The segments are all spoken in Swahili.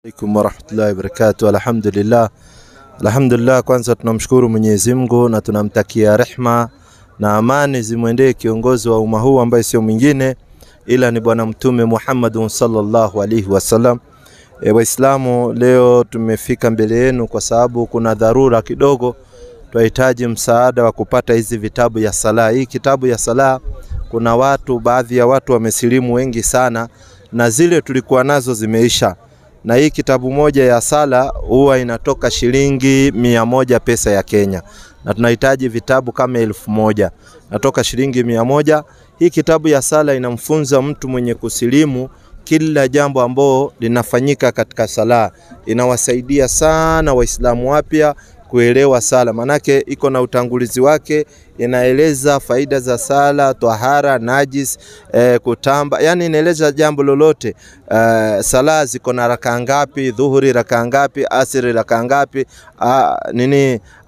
Assalamu warahmatullahi wabarakatuh. Alhamdulillah, kwanza tunamshukuru Mwenyezi Mungu na tunamtakia rehma na amani zimwendee kiongozi wa umma huu ambaye sio mwingine ila ni bwana mtume Muhammad sallallahu alaihi wasallam. Waislamu, leo tumefika mbele yenu kwa sababu kuna dharura kidogo, tunahitaji msaada wa kupata hizi vitabu ya sala. Hii kitabu ya sala kuna baadhi ya watu wamesilimu wengi sana na zile tulikuwa nazo zimeisha. Na hii kitabu moja ya sala huwa inatoka shilingi 100 pesa ya Kenya. Na tunahitaji vitabu kama 1000. Natoka shilingi 100. Hii kitabu ya sala inamfunza mtu mwenye kusilimu kila jambo ambalo linafanyika katika sala. Inawasaidia sana Waislamu wapya kuelewa sala. Manake iko na utangulizi wake, inaeleza faida za sala, tahara, najis, kutamba. Yani inaeleza jambo lolote. Sala ziko na rakaa ngapi, dhuhuri rakaa ngapi, asri rakaa ngapi,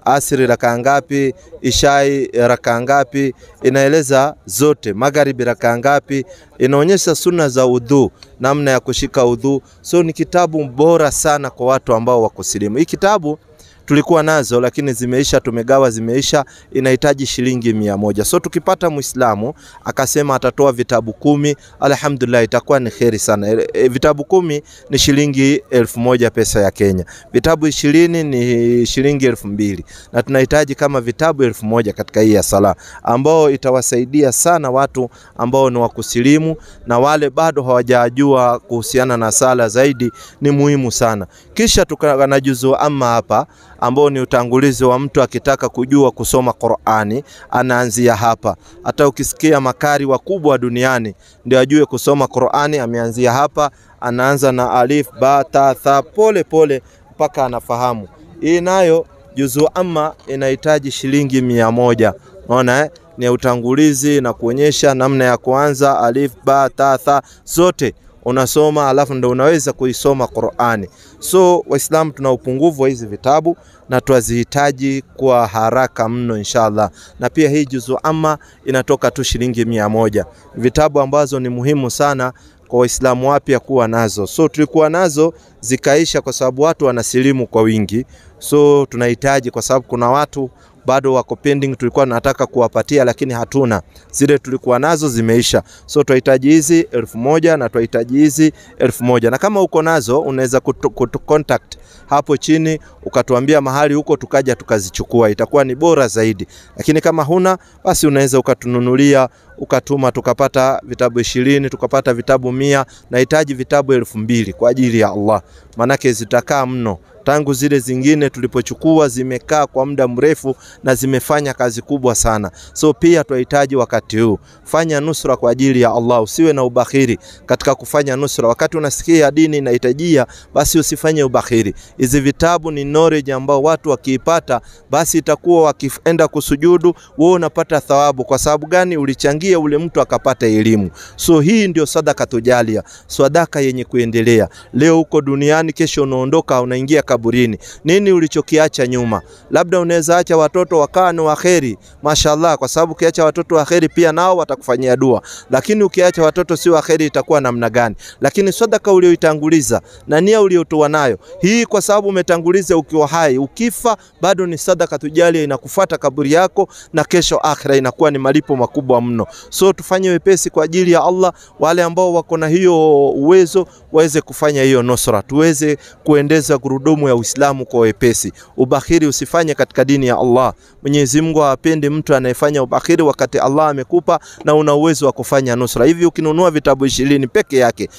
asri rakaa ngapi, ishai rakaa ngapi, inaeleza zote. Magharibi rakaa ngapi, inaonyesha sunna za udhu, namna ya kushika udhu. So ni kitabu bora sana kwa watu ambao wakusilimu. Hii kitabu tulikuwa nazo lakini zimeisha, tumegawa zimeisha, inahitaji shilingi 100. So tukipata Muislamu akasema atatoa vitabu 10, alhamdulillah itakuwa ni kheri sana. Vitabu 10 ni shilingi 1000 pesa ya Kenya. Vitabu 20 ni shilingi 2000. Na tunahitaji kama vitabu 1000 katika hii ya sala, ambao itawasaidia sana watu ambao ni wakusilimu na wale bado hawajajua kuhusiana na sala zaidi, ni muhimu sana. Kisha tukana juzu amma hapa, ambao ni utangulizi wa mtu akitaka kujua kusoma Qur'ani, anaanzia hapa. Hata ukisikia makari wakubwa duniani ndio ajue kusoma Qur'ani, ameanzia hapa, anaanza na alif, ba, ta, tha, pole pole mpaka anafahamu. Hii nayo juzu amma inahitaji shilingi 100. Unaona ni utangulizi na kuonyesha namna ya kuanza alif, ba, ta, tha zote unasoma, alafu ndio unaweza kuisoma Qur'ani. So Waislamu tuna upungufu wa hizi vitabu na tuwazihitaji kwa haraka mno inshallah. Na pia hii juzu amma inatoka tu shilingi 100. Vitabu ambazo ni muhimu sana kwa Waislamu wapya kuwa nazo. So tulikuwa nazo zikaisha kwa sababu watu wanasilimu kwa wingi. So tunahitaji kwa sababu kuna watu bado wako pending, tulikuwa tunataka kuwapatia lakini hatuna. Zile tulikuwa nazo zimeisha. So tunahitaji hizi 1000 na tunahitaji hizi 1000. Na kama uko nazo unaweza kutucontact hapo chini ukatuambia mahali huko, tukaja tukazichukua, itakuwa ni bora zaidi. Lakini kama huna, basi unaweza ukatununulia, ukatuma, tukapata vitabu 20, tukapata vitabu 100. Nahitaji vitabu 2000 kwa ajili ya Allah, manake zitakaa mno. Tangu zile zingine tulipochukua zimekaa kwa muda mrefu na zimefanya kazi kubwa sana. So pia tunahitaji wakati huu fanya nusra kwa ajili ya Allah. Usiwe na ubakhiri katika kufanya nusra. Wakati unasikia dini inahitajia, basi usifanye ubakhiri. Hizi vitabu ni knowledge ambao watu wakiipata, basi itakuwa wakienda kusujudu wewe unapata thawabu. Kwa sababu gani? Ulichangia ule mtu akapata elimu. So hii ndio sadaka tujalia, sadaka yenye kuendelea. Leo uko duniani, kesho unaondoka, unaingia kaburini. Nini ulichokiacha nyuma? Labda unaweza acha watoto wakaa ni waheri, mashallah, kwa sababu ukiacha watoto waheri pia nao watakufanyia dua. Lakini ukiacha watoto si waheri itakuwa namna gani? Lakini sadaka ulioitanguliza na nia uliotoa nayo, hii kwa sababu umetanguliza ukiwa hai, ukifa bado ni sadaka tujalia, inakufuata kaburi yako na kesho akhira inakuwa ni malipo makubwa mno. So tufanye wepesi kwa ajili ya Allah. Wale ambao wako na hiyo uwezo waweze kufanya hiyo nusra, tuweze kuendeza gurudumu ya Uislamu kwa wepesi. Ubakhiri usifanye katika dini ya Allah. Mwenyezi Mungu hapendi mtu anayefanya ubakhiri wakati Allah amekupa na una uwezo wa kufanya nusra. Hivi ukinunua vitabu 20 peke yake,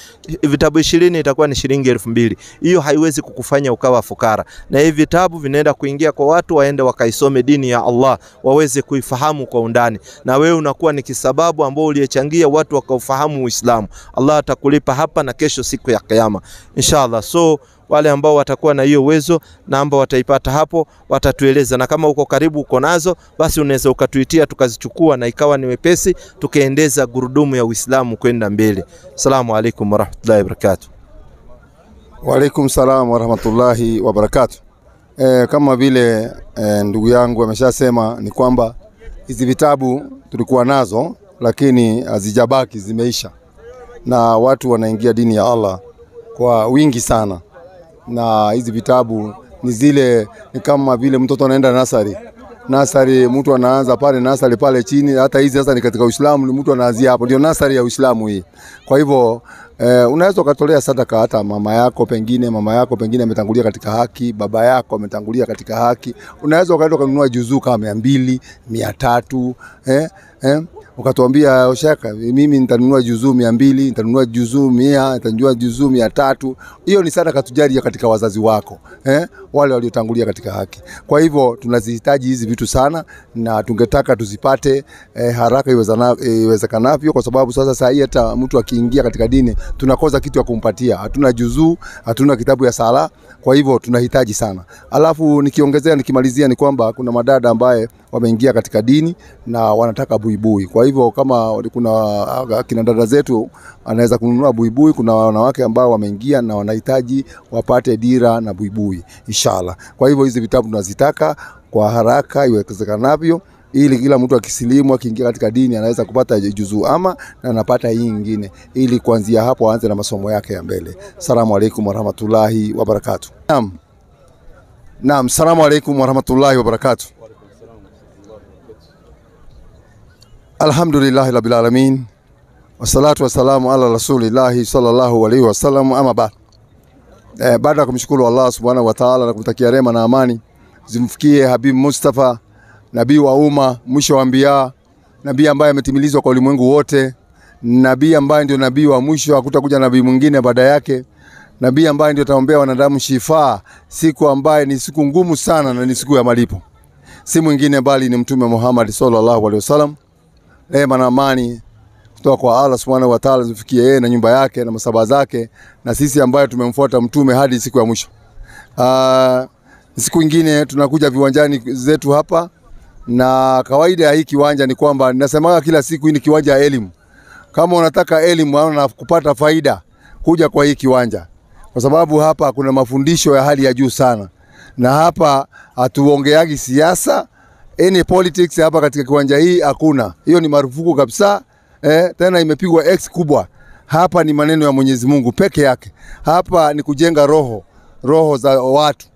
vitabu 20 itakuwa ni shilingi 2000. Hiyo haiwezi kukufanya ukawa fukara. Na hivi vitabu vinaenda kuingia kwa watu waende wakaisome dini ya Allah, waweze kuifahamu kwa undani. Na wewe unakuwa ni kisababu ambao uliyechangia watu wakaufahamu Uislamu. Allah atakulipa hapa na kesho siku ya kiyama inshallah. So wale ambao watakuwa na hiyo uwezo na ambao wataipata hapo watatueleza, na kama uko karibu uko nazo, basi unaweza ukatuitia tukazichukua na ikawa ni wepesi, tukaendeza gurudumu ya Uislamu kwenda mbele. Assalamu alaikum warahmatullahi wabarakatuh. Wa alaikum salam warahmatullahi wabarakatuh. Kama vile ndugu yangu ameshasema ni kwamba hizi vitabu tulikuwa nazo lakini hazijabaki, zimeisha, na watu wanaingia dini ya Allah kwa wingi sana. na hizi vitabu ni kama vile mtoto anaenda nasari, mtu anaanza pale nasari pale chini. Hata hizi sasa ni katika Uislamu, ni mtu anaanzia hapo, ndio nasari ya Uislamu hii. Kwa hivyo unaweza ukatolea sadaka hata mama yako pengine ametangulia katika haki, baba yako ametangulia katika haki. Unaweza ukaenda kununua juzuu kama 200, 300, ukatuambia shaka, mimi nitanunua juzuu 200, nitanunua juzuu 100, nitanunua juzuu 300. Hiyo ni sadaka tujaria katika wazazi wako, wale waliotangulia katika haki. Kwa hivyo tunazihitaji hizi vitu sana, na tungetaka tuzipate haraka iwezekanavyo, kwa sababu sasa hii hata mtu akiingia katika dini tunakosa kitu ya kumpatia. Hatuna juzuu, hatuna kitabu ya sala. Kwa hivyo tunahitaji sana. Alafu nikimalizia ni kwamba kuna madada ambaye wameingia katika dini na wanataka buibui. Kwa hivyo kama kuna kina dada zetu anaweza kununua buibui, kuna wanawake ambao wameingia na wanahitaji wapate dira na buibui inshallah. Kwa hivyo hizi vitabu tunazitaka kwa haraka iwezekanavyo, ili kila mtu akisilimu akiingia katika dini anaweza kupata juzuu ama na anapata hii nyingine, ili kuanzia hapo aanze na masomo yake ya mbele. Asalamu alaykum warahmatullahi wabarakatuh. Naam, asalamu alaykum warahmatullahi wabarakatuh. Alhamdulillahi rabbil alamin, wassalatu wassalamu ala rasulillahi sallallahu alayhi wasallam, ama ba. Baada ya kumshukuru Allah subhanahu wa ta'ala na kumtakia rehema na amani zimfikie Habib Mustafa, nabii wa umma, mwisho wa anbiya, nabii ambaye ametimilizwa kwa ulimwengu wote, nabii ambaye ndio nabii wa mwisho, hakutakuja nabii mwingine baada yake, nabii ambaye ndio ataombea wanadamu shifa siku ambaye ni siku ngumu sana na ni siku ya malipo. Si mwingine bali ni Mtume Muhammad sallallahu alaihi wasallam. Rehema na amani kutoka kwa Allah subhanahu wa ta'ala zifikie yeye na nyumba yake na masahaba zake na sisi ambaye tumemfuata mtume hadi siku ya mwisho. Siku nyingine tunakuja viwanjani zetu hapa, na kawaida ya hii kiwanja ni kwamba ninasemaga kila siku hii ni kiwanja ya elimu. Kama unataka elimu na kupata faida, kuja kwa hii kiwanja, kwa sababu hapa kuna mafundisho ya hali ya juu sana, na hapa hatuongeagi siasa, politics hapa katika kiwanja hii hakuna. Hiyo ni marufuku kabisa. Tena imepigwa X kubwa. Hapa ni maneno ya Mwenyezi Mungu peke yake. Hapa ni kujenga roho za watu,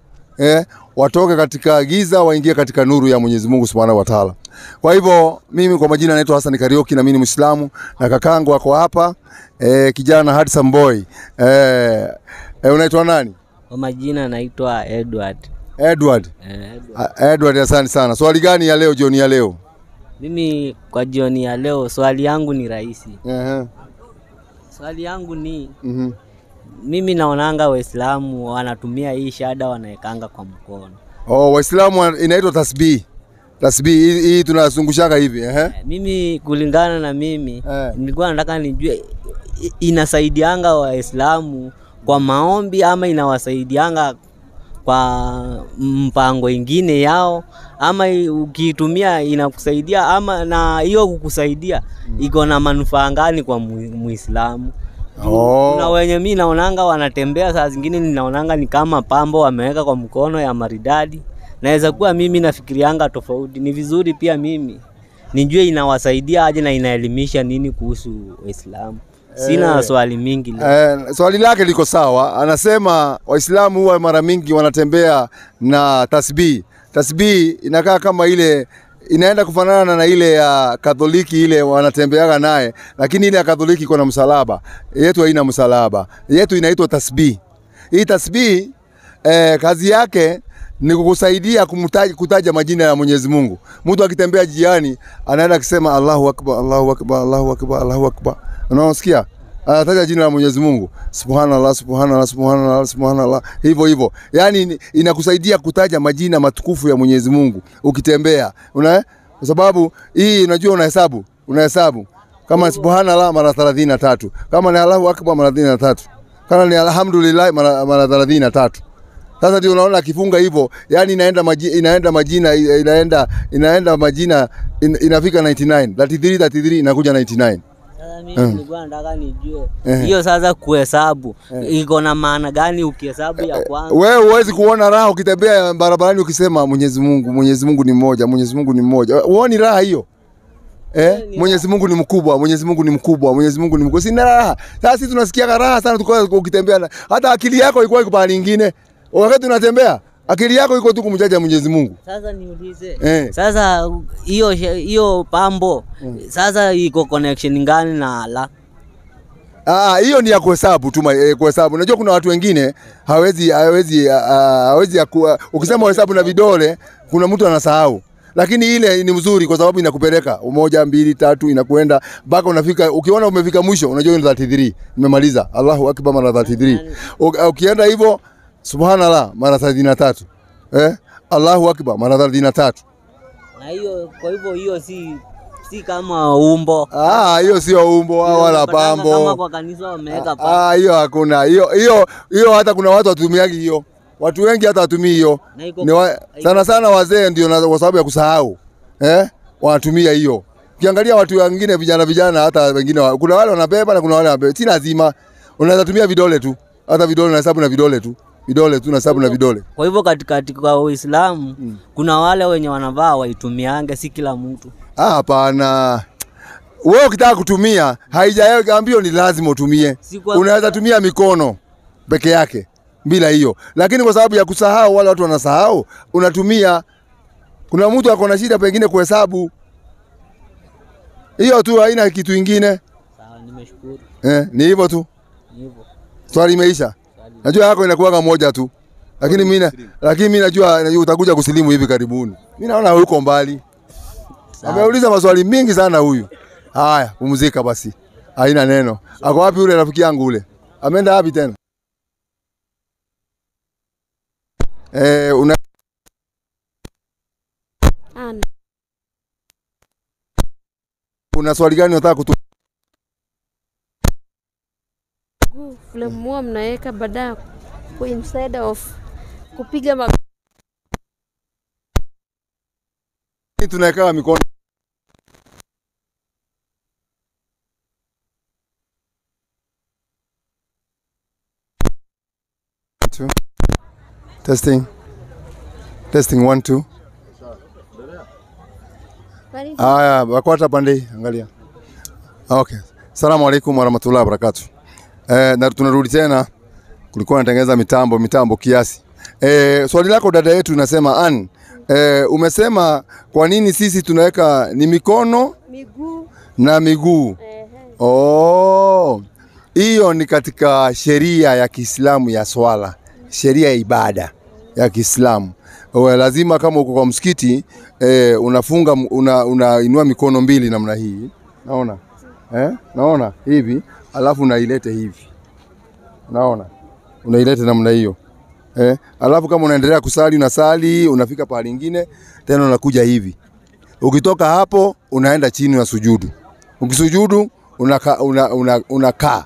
watoke katika giza waingie katika nuru ya Mwenyezi Mungu Subhanahu wa Ta'ala. Kwa hivyo mimi kwa majina naitwa Hassan Karioki, na mimi ni Muislamu, na kakangu wako hapa kijana handsome boy. Unaitwa nani? Kwa majina naitwa Edward. Edward, asante sana. Swali gani ya leo, jioni ya leo? Mimi kwa jioni ya leo swali yangu ni rahisi. Swali yangu ni mimi naonanga Waislamu wanatumia hii shahada wanaekanga kwa mkono. Waislamu inaitwa tasbih. Tasbih hii tunazungushaka hivi. Mimi kulingana na mimi nilikuwa nataka nijue inasaidianga Waislamu kwa maombi ama inawasaidianga kwa mpango ingine yao, ama ukitumia inakusaidia, ama na hiyo kukusaidia iko na manufaa gani kwa Muislamu? Kuna wenye mimi naonanga wanatembea saa zingine ninaonanga ni kama pambo wameweka kwa mkono ya maridadi. Naweza kuwa mimi nafikirianga tofauti. Ni vizuri pia mimi nijue inawasaidia aje na inaelimisha nini kuhusu Uislamu. Sina swali mingi leo. Swali lake liko sawa. Anasema Waislamu huwa mara mingi wanatembea na tasbih. Tasbih inakaa kama ile, inaenda kufanana na ile ya Katoliki ile wanatembeaga naye, lakini ile ya Katoliki iko na msalaba. Yetu haina msalaba. Yetu inaitwa tasbih. Hii tasbih kazi yake ni kukusaidia kutaja majina ya Mwenyezi Mungu. Mtu akitembea jiani anaenda kusema Allahu Akbar, Allahu Akbar, Allahu Akbar, Allahu Akbar. Unaosikia? Anataja jina la Mwenyezi Mungu. Subhanallah, subhanallah, subhanallah, subhanallah. Hivyo. Yaani inakusaidia kutaja majina matukufu ya Mwenyezi Mungu ukitembea. Kwa sababu hii unajua unahesabu. Kama subhanallah mara 33, kama ni Allahu Akbar mara 33, kama ni alhamdulillah mara 33. Sasa ndio unaona akifunga hivyo, yani inaenda majina inafika 99, 33 inakuja 99. Mimi nilikuwa nataka nijue hiyo sasa kuhesabu iko na maana gani ukihesabu ya kwanza? Wewe huwezi kuona raha ukitembea barabarani ukisema Mwenyezi Mungu ni mmoja, Mwenyezi Mungu ni mmoja. Uone raha hiyo? Mwenyezi Mungu ni mkubwa, Mwenyezi Mungu ni mkubwa, Mwenyezi Mungu ni mkubwa. Sina raha. Sasa sisi tunasikia raha sana ukitembea. Hata akili yako iko pale nyingine. Wakati unatembea, akili yako iko tu kumjaja Mwenyezi Mungu. Sasa niulize. Sasa hiyo pambo sasa iko connection gani na Allah? Hiyo ni ya kuhesabu tu, kuhesabu. Unajua kuna watu wengine hawezi ukisema hesabu na vidole, kuna mtu anasahau. Lakini ile ni mzuri kwa sababu inakupeleka 1 2 3 inakuenda mpaka unafika. Ukiona umefika mwisho unajua ni 33. Umemaliza. Allahu Akbar mara 33. Ukienda hivyo subhanallah mara 33. Allahu Akbar mara 33. Na hiyo kwa hivyo hiyo si kama umbo. Hiyo sio umbo wala pambo. Kama kwa kanisa wameweka pambo. Hiyo hakuna. Hiyo hata kuna watu watumiagi hiyo. Watu wengi hata watumii hiyo. Sana wazee ndio kwa sababu ya kusahau. Wanatumia hiyo. Ukiangalia watu wengine vijana hata wengine kuna wale wanabeba na kuna wale wanabeba. Si lazima. Unaweza tumia vidole tu. Hata vidole na hesabu na vidole tu. Vidole tu na hesabu na vidole. Kwa hivyo katika Uislamu kuna wale wenye wanavaa waitumiange, si kila mtu. Hapana. Wewe ukitaka kutumia haijaambiwa ni lazima utumie. Unaweza tumia mikono peke yake bila hiyo. Lakini kwa sababu ya kusahau, wale watu wanasahau, unatumia. Kuna mtu ako na shida pengine kuhesabu. Hiyo tu, haina kitu kingine. Sawa, nimeshukuru. Ni hivyo tu. Ni hivyo. Swali imeisha. Najua yako inakuwa moja tu. Lakini mimi najua utakuja kusilimu hivi karibuni. Mimi naona uko mbali. Ameuliza maswali mingi sana huyu. Haya, pumzika basi. Haina neno. Ako wapi yule rafiki yangu ule? Ameenda wapi tena? Una swali gani unataka kutu? Flemua mnaweka baada instead of kupiga tunaweka mikono. Testing 1 2. Bakwata pande angalia. Okay. Assalamu alaykum warahmatullahi wabarakatuh. Na tunarudi tena, kulikuwa natengeneza mitambo kiasi. Swali lako dada yetu unasema umesema kwa nini sisi tunaweka ni mikono, miguu na miguu. Hiyo ni katika sheria ya Kiislamu ya swala, sheria ya ibada ya Kiislamu. Lazima kama uko kwa msikiti unafunga unainua mikono mbili namna hii. Naona? Naona hivi, alafu unailete hivi. Naona? Unailete namna hiyo. Alafu kama unaendelea kusali unasali, unafika pale nyingine, tena unakuja hivi. Ukitoka hapo unaenda chini na sujudu. Ukisujudu unakaa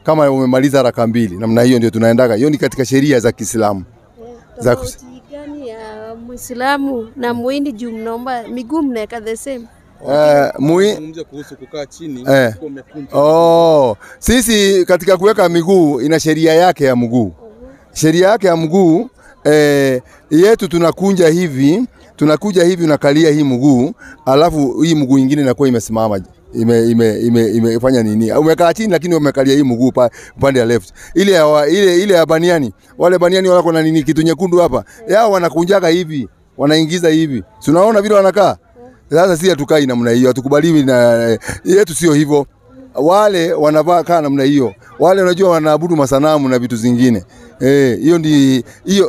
kama umemaliza raka mbili. Namna hiyo ndio tunaendaga. Hiyo ni katika sheria za Kiislamu. Tofauti gani ya Muislamu na Muhindi juu mnaomba miguu mnaweka the same? Mzungumzia kuhusu kukaa chini sisi katika kuweka miguu ina sheria yake ya mguu. Sheria yake ya mguu yetu tunakuja hivi unakalia hii mguu, alafu hii mguu nyingine inakuwa imesimama. Imefanya nini? Umekaa chini lakini umekalia hii mguu upande ya left. Ile ya baniani. Wale baniani wako na nini kitu nyekundu hapa. Yao wanakunjaga hivi, wanaingiza hivi. Si unaona vile wanakaa? Sasa sisi hatukai namna hiyo, hatukubaliwi na yetu sio hivyo. Wale wanavaa kaa namna hiyo. Wale unajua wanaabudu masanamu na vitu zingine.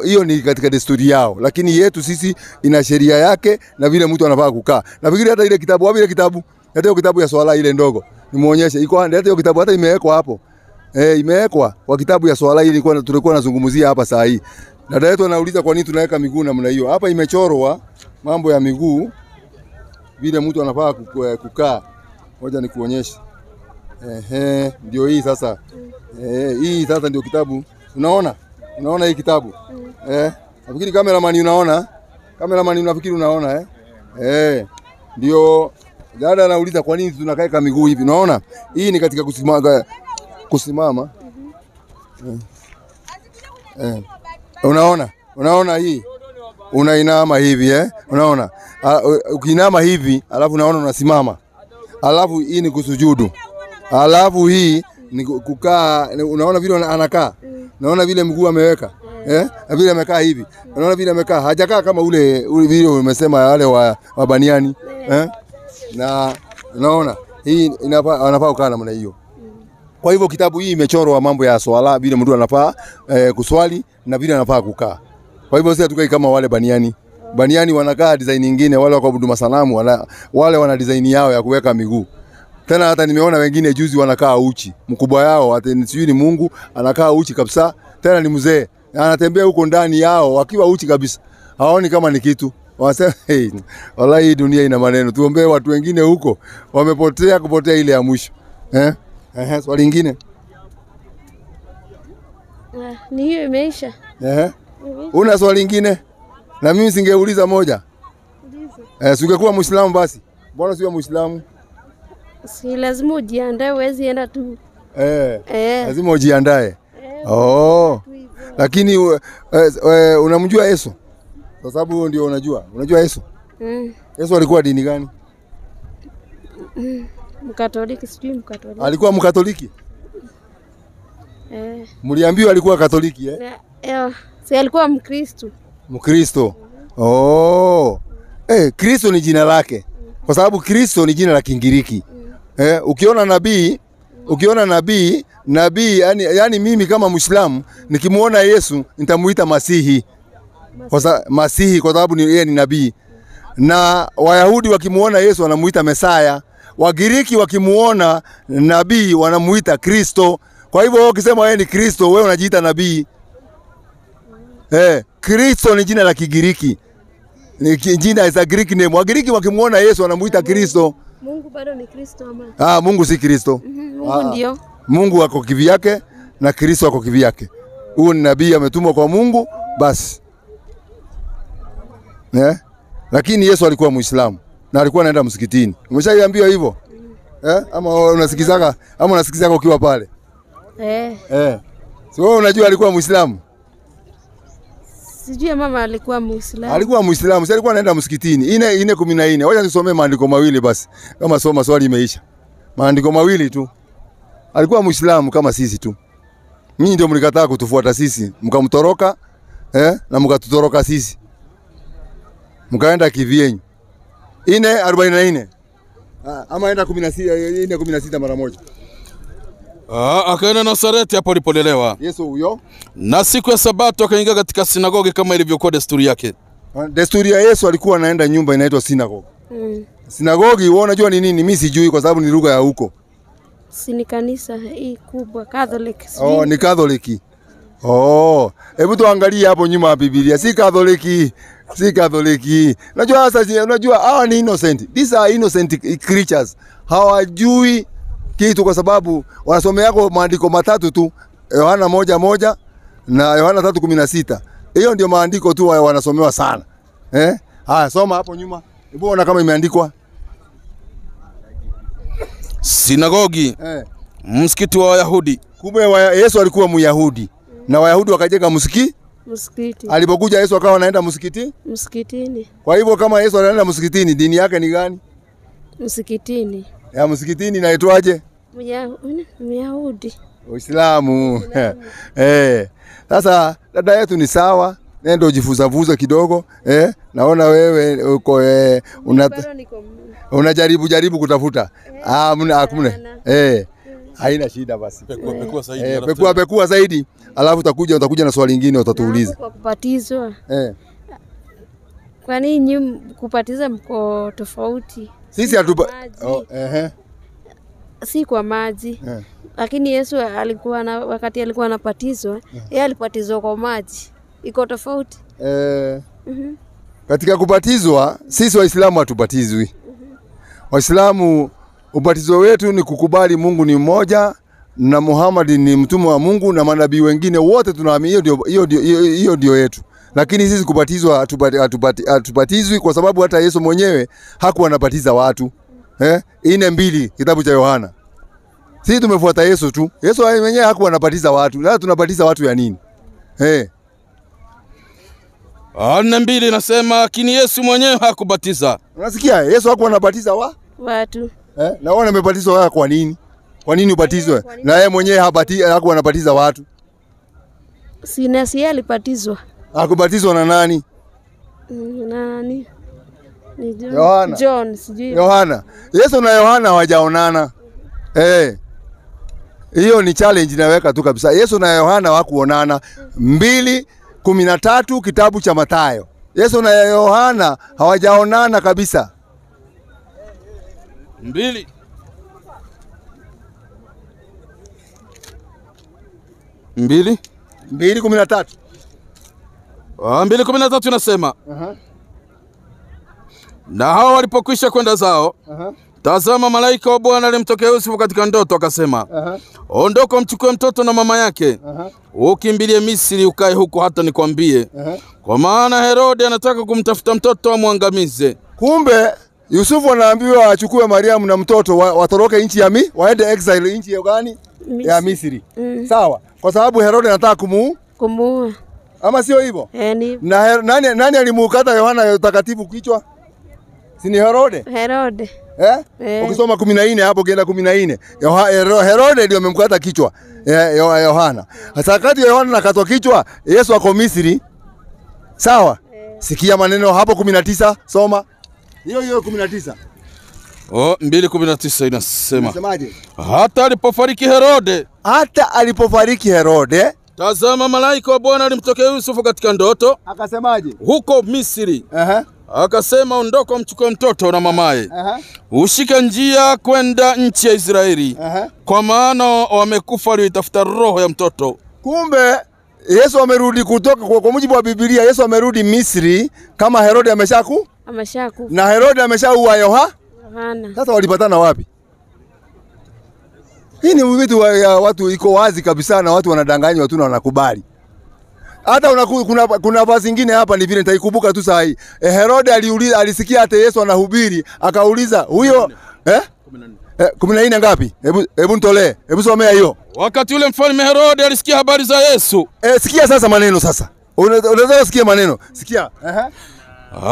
Hiyo ni katika desturi yao. Lakini yetu sisi ina sheria yake na vile mtu anafaa kukaa. Nafikiri hata ile kitabu, wapi ile kitabu? Hata hiyo kitabu ya swala ile ndogo. Nimuonyeshe. Iko hata hiyo kitabu hata imewekwa hapo. Imewekwa kwa kitabu ya swala ile tulikuwa tunazungumzia hapa saa hii. Dada yetu anauliza kwa nini tunaweka miguu namna hiyo. Hapa imechorwa mambo ya miguu vile mtu anafaa kukaa. Ngoja nikuonyeshe. Ndio hii sasa. Hii sasa ndio kitabu. Unaona? Unaona hii kitabu? Nafikiri cameraman unaona? Cameraman unafikiri unaona ndio dada anauliza kwa nini tunakaeka miguu hivi. Unaona? Hii ni katika kusimama. Unaona? Unaona hii? Unainama hivi Unaona? Ukiinama hivi, alafu unaona unasimama. alafu hii ni kusujudu, alafu hii ni kukaa. Unaona vile anakaa, naona vile mguu ameweka, vile amekaa hivi, unaona vile amekaa, hajakaa kama ule vile umesema wale wa baniani, na unaona hii anafaa kukaa namna hiyo. Kwa hivyo kitabu hii imechorwa mambo ya swala, vile mtu anafaa kuswali na vile anafaa kukaa. Kwa hivyo sisi tukai kama wale baniani. Baniani wanakaa design nyingine, wale wa kuabudu masanamu wale wana design yao ya kuweka miguu. Tena hata nimeona wengine juzi wanakaa uchi. Mkubwa yao hata ni Mungu anakaa uchi kabisa. Tena ni mzee. Anatembea huko ndani yao akiwa uchi kabisa. Haoni kama ni kitu. Wanasema hey, wallahi dunia ina maneno. Tuombee watu wengine huko kupotea ile ya mwisho. Swali lingine? Ni hiyo imeisha. Una swali lingine? Na mimi singeuliza moja. Singekuwa Muislamu basi. Mbona sio Muislamu? Si lazima ujiandae, huwezi enda tu. Lazima ujiandae. Lakini unamjua Yesu? Kwa sababu ndio unajua. Unajua Yesu? Yesu alikuwa dini gani? Mkatoliki, sijui Mkatoliki. Alikuwa Mkatoliki? Mliambiwa alikuwa Katoliki Si alikuwa Mkristo. Mkristo. Kristo ni jina lake. Kwa sababu Kristo ni jina la Kigiriki. Ukiona nabii yani mimi kama Muislamu nikimuona Yesu nitamuita Masihi. Masihi kwa sababu yeye ni nabii. Na Wayahudi wakimuona Yesu wanamuita Mesaya. Wagiriki wakimuona nabii wanamuita Kristo. Kwa hivyo wewe ukisema wewe ni Kristo, wewe unajiita nabii. Kristo ni jina la Kigiriki. Ni jina is a Greek name. Wagiriki wakimuona Yesu wanamuita Kristo. Mungu bado ni Kristo ama? Mungu si Kristo. Mungu ndio. Mungu ako kivyake na Kristo ako kivyake. Huyu ni nabii ametumwa kwa Mungu basi. Lakini Yesu alikuwa Muislamu na alikuwa anaenda msikitini. Umeshaiambiwa hivyo? Ama unasikizaga ukiwa pale? So wewe unajua alikuwa Muislamu? Sijui mama alikuwa Muislamu. Alikuwa Muislamu, sasa alikuwa anaenda msikitini. 4:14. Wacha nisomee maandiko mawili basi. Kama soma swali imeisha. Maandiko mawili tu. Alikuwa Muislamu kama sisi tu. Mimi ndio mlikataa kutufuata sisi, mkamtoroka na mkatutoroka sisi. Mkaenda kivyenyu. 4:44. Ama enda 16 mara moja. Akaenda Nazareti hapo alipolelewa. Yesu huyo. Na siku ya Sabato akaingia katika sinagogi kama ilivyokuwa desturi yake. Desturi ya Yesu alikuwa anaenda nyumba inaitwa sinagogi. Sinagogi wewe unajua ni nini? Mimi sijui kwa sababu ni lugha ya huko. Si ni kanisa hii kubwa Catholic. Ni Catholic. Hebu tuangalie hapo nyuma ya Biblia. Si Catholic. Unajua hawa ni innocent. These are innocent creatures. Hawajui kitu kwa sababu wanasomea yako maandiko matatu tu. Yohana 1:1 na Yohana 3:16. Hiyo ndio maandiko tu wanasomewa sana. Soma hapo nyuma. Hebu ona kama imeandikwa. Sinagogi. Msikiti wa Wayahudi. Kumbe Yesu alikuwa Myahudi. Na Wayahudi wakajenga msikiti. Alipokuja Yesu akawa anaenda msikitini. Kwa hivyo kama Yesu anaenda msikitini, dini yake ni gani? Msikitini. Ya msikitini inaitwaje? Myahudi. Uislamu. Sasa dada yetu ni sawa. Nenda ujifuzavuza kidogo. Naona wewe uko unajaribu kutafuta. Hakuna. Haina shida basi. Pekua zaidi. Alafu utakuja na swali lingine utatuuliza. Kwa kubatizwa. Kwa nini kupatiza mko tofauti? Sisi si kwa maji. Lakini Yesu wakati alikuwa anabatizwa, yeye alibatizwa kwa maji. Iko tofauti? Katika kubatizwa sisi Waislamu hatubatizwi. Waislamu ubatizo wetu ni kukubali Mungu ni mmoja na Muhammad ni mtume wa Mungu na manabii wengine wote tunaamini. Hiyo ndio yetu. Lakini sisi kubatizwa hatubatizwi kwa sababu hata Yesu mwenyewe hakuwa anabatiza watu. 4:2 kitabu cha Yohana. Sisi tumefuata Yesu tu. Yesu mwenyewe hakuwa anabatiza watu. Sasa tunabatiza watu ya nini? 4:2 nasema lakini Yesu mwenyewe hakubatiza. Unasikia? Yesu hakuwa anabatiza watu. Na wewe umebatizwa wewe kwa nini? Kwa nini ubatizwe? Na yeye mwenyewe hakuwa anabatiza watu. Si alibatizwa. Akubatizwa na nani? Nani? Ni Yohana. John, sijui. Yohana. Yesu na Yohana hawajaonana. Hiyo ni challenge naweka tu kabisa. Yesu na Yohana hawakuonana. 2:13 kitabu cha Mathayo. Yesu na Yohana hawajaonana kabisa. 2:13. 2:13 inasema na hao walipokwisha kwenda zao, tazama malaika wa Bwana alimtokea Yusufu katika ndoto akasema, ondoka mchukue mtoto na mama yake, ukimbilie Misri ukae huko hata nikwambie, kwa maana Herode anataka kumtafuta mtoto amwangamize. Kumbe Yusufu anaambiwa achukue Mariamu na mtoto watoroke nchi ya waende exile nchi ya gani? Ya Misri. Sawa. Kwa sababu Herode anataka kumuua. Ama sio hivyo? Na nani alimukata Yohana utakatifu kichwa? Si ni Herode? Herode. Ukisoma 14 hapo kienda 14. Herode ndio amemkata kichwa Yohana. Sasa wakati Yohana nakatwa kichwa, Yesu ako Misri. Sawa? Sikia maneno hapo 19, soma. Hiyo 19. 2:19 inasema. Unasemaje? Hata alipofariki Herode, tazama malaika wa Bwana alimtokea Yusufu katika ndoto. Akasemaje? Huko Misri. Akasema, ondoka mchukue mtoto na mamaye. Ushike njia kwenda nchi ya Israeli. Kwa maana wamekufa walioitafuta roho ya mtoto. Kumbe Yesu amerudi kutoka kwa mujibu wa Biblia, Yesu amerudi Misri kama Herode ameshaku. Na Herode ameshaua Yohana. Sasa walipatana wapi? Hii ni vitu watu iko wazi kabisa na watu wanadanganywa tu na wanakubali. Hata kuna basi nyingine hapa ni vile nitaikumbuka tu saa hii. Herode alisikia hata Yesu anahubiri, akauliza huyo 14 ngapi? Hebu nitolee. Hebu somea hiyo. Wakati ule mfalme Herode alisikia habari za Yesu. Sikia sasa maneno sasa. Unaweza sikia maneno. Sikia.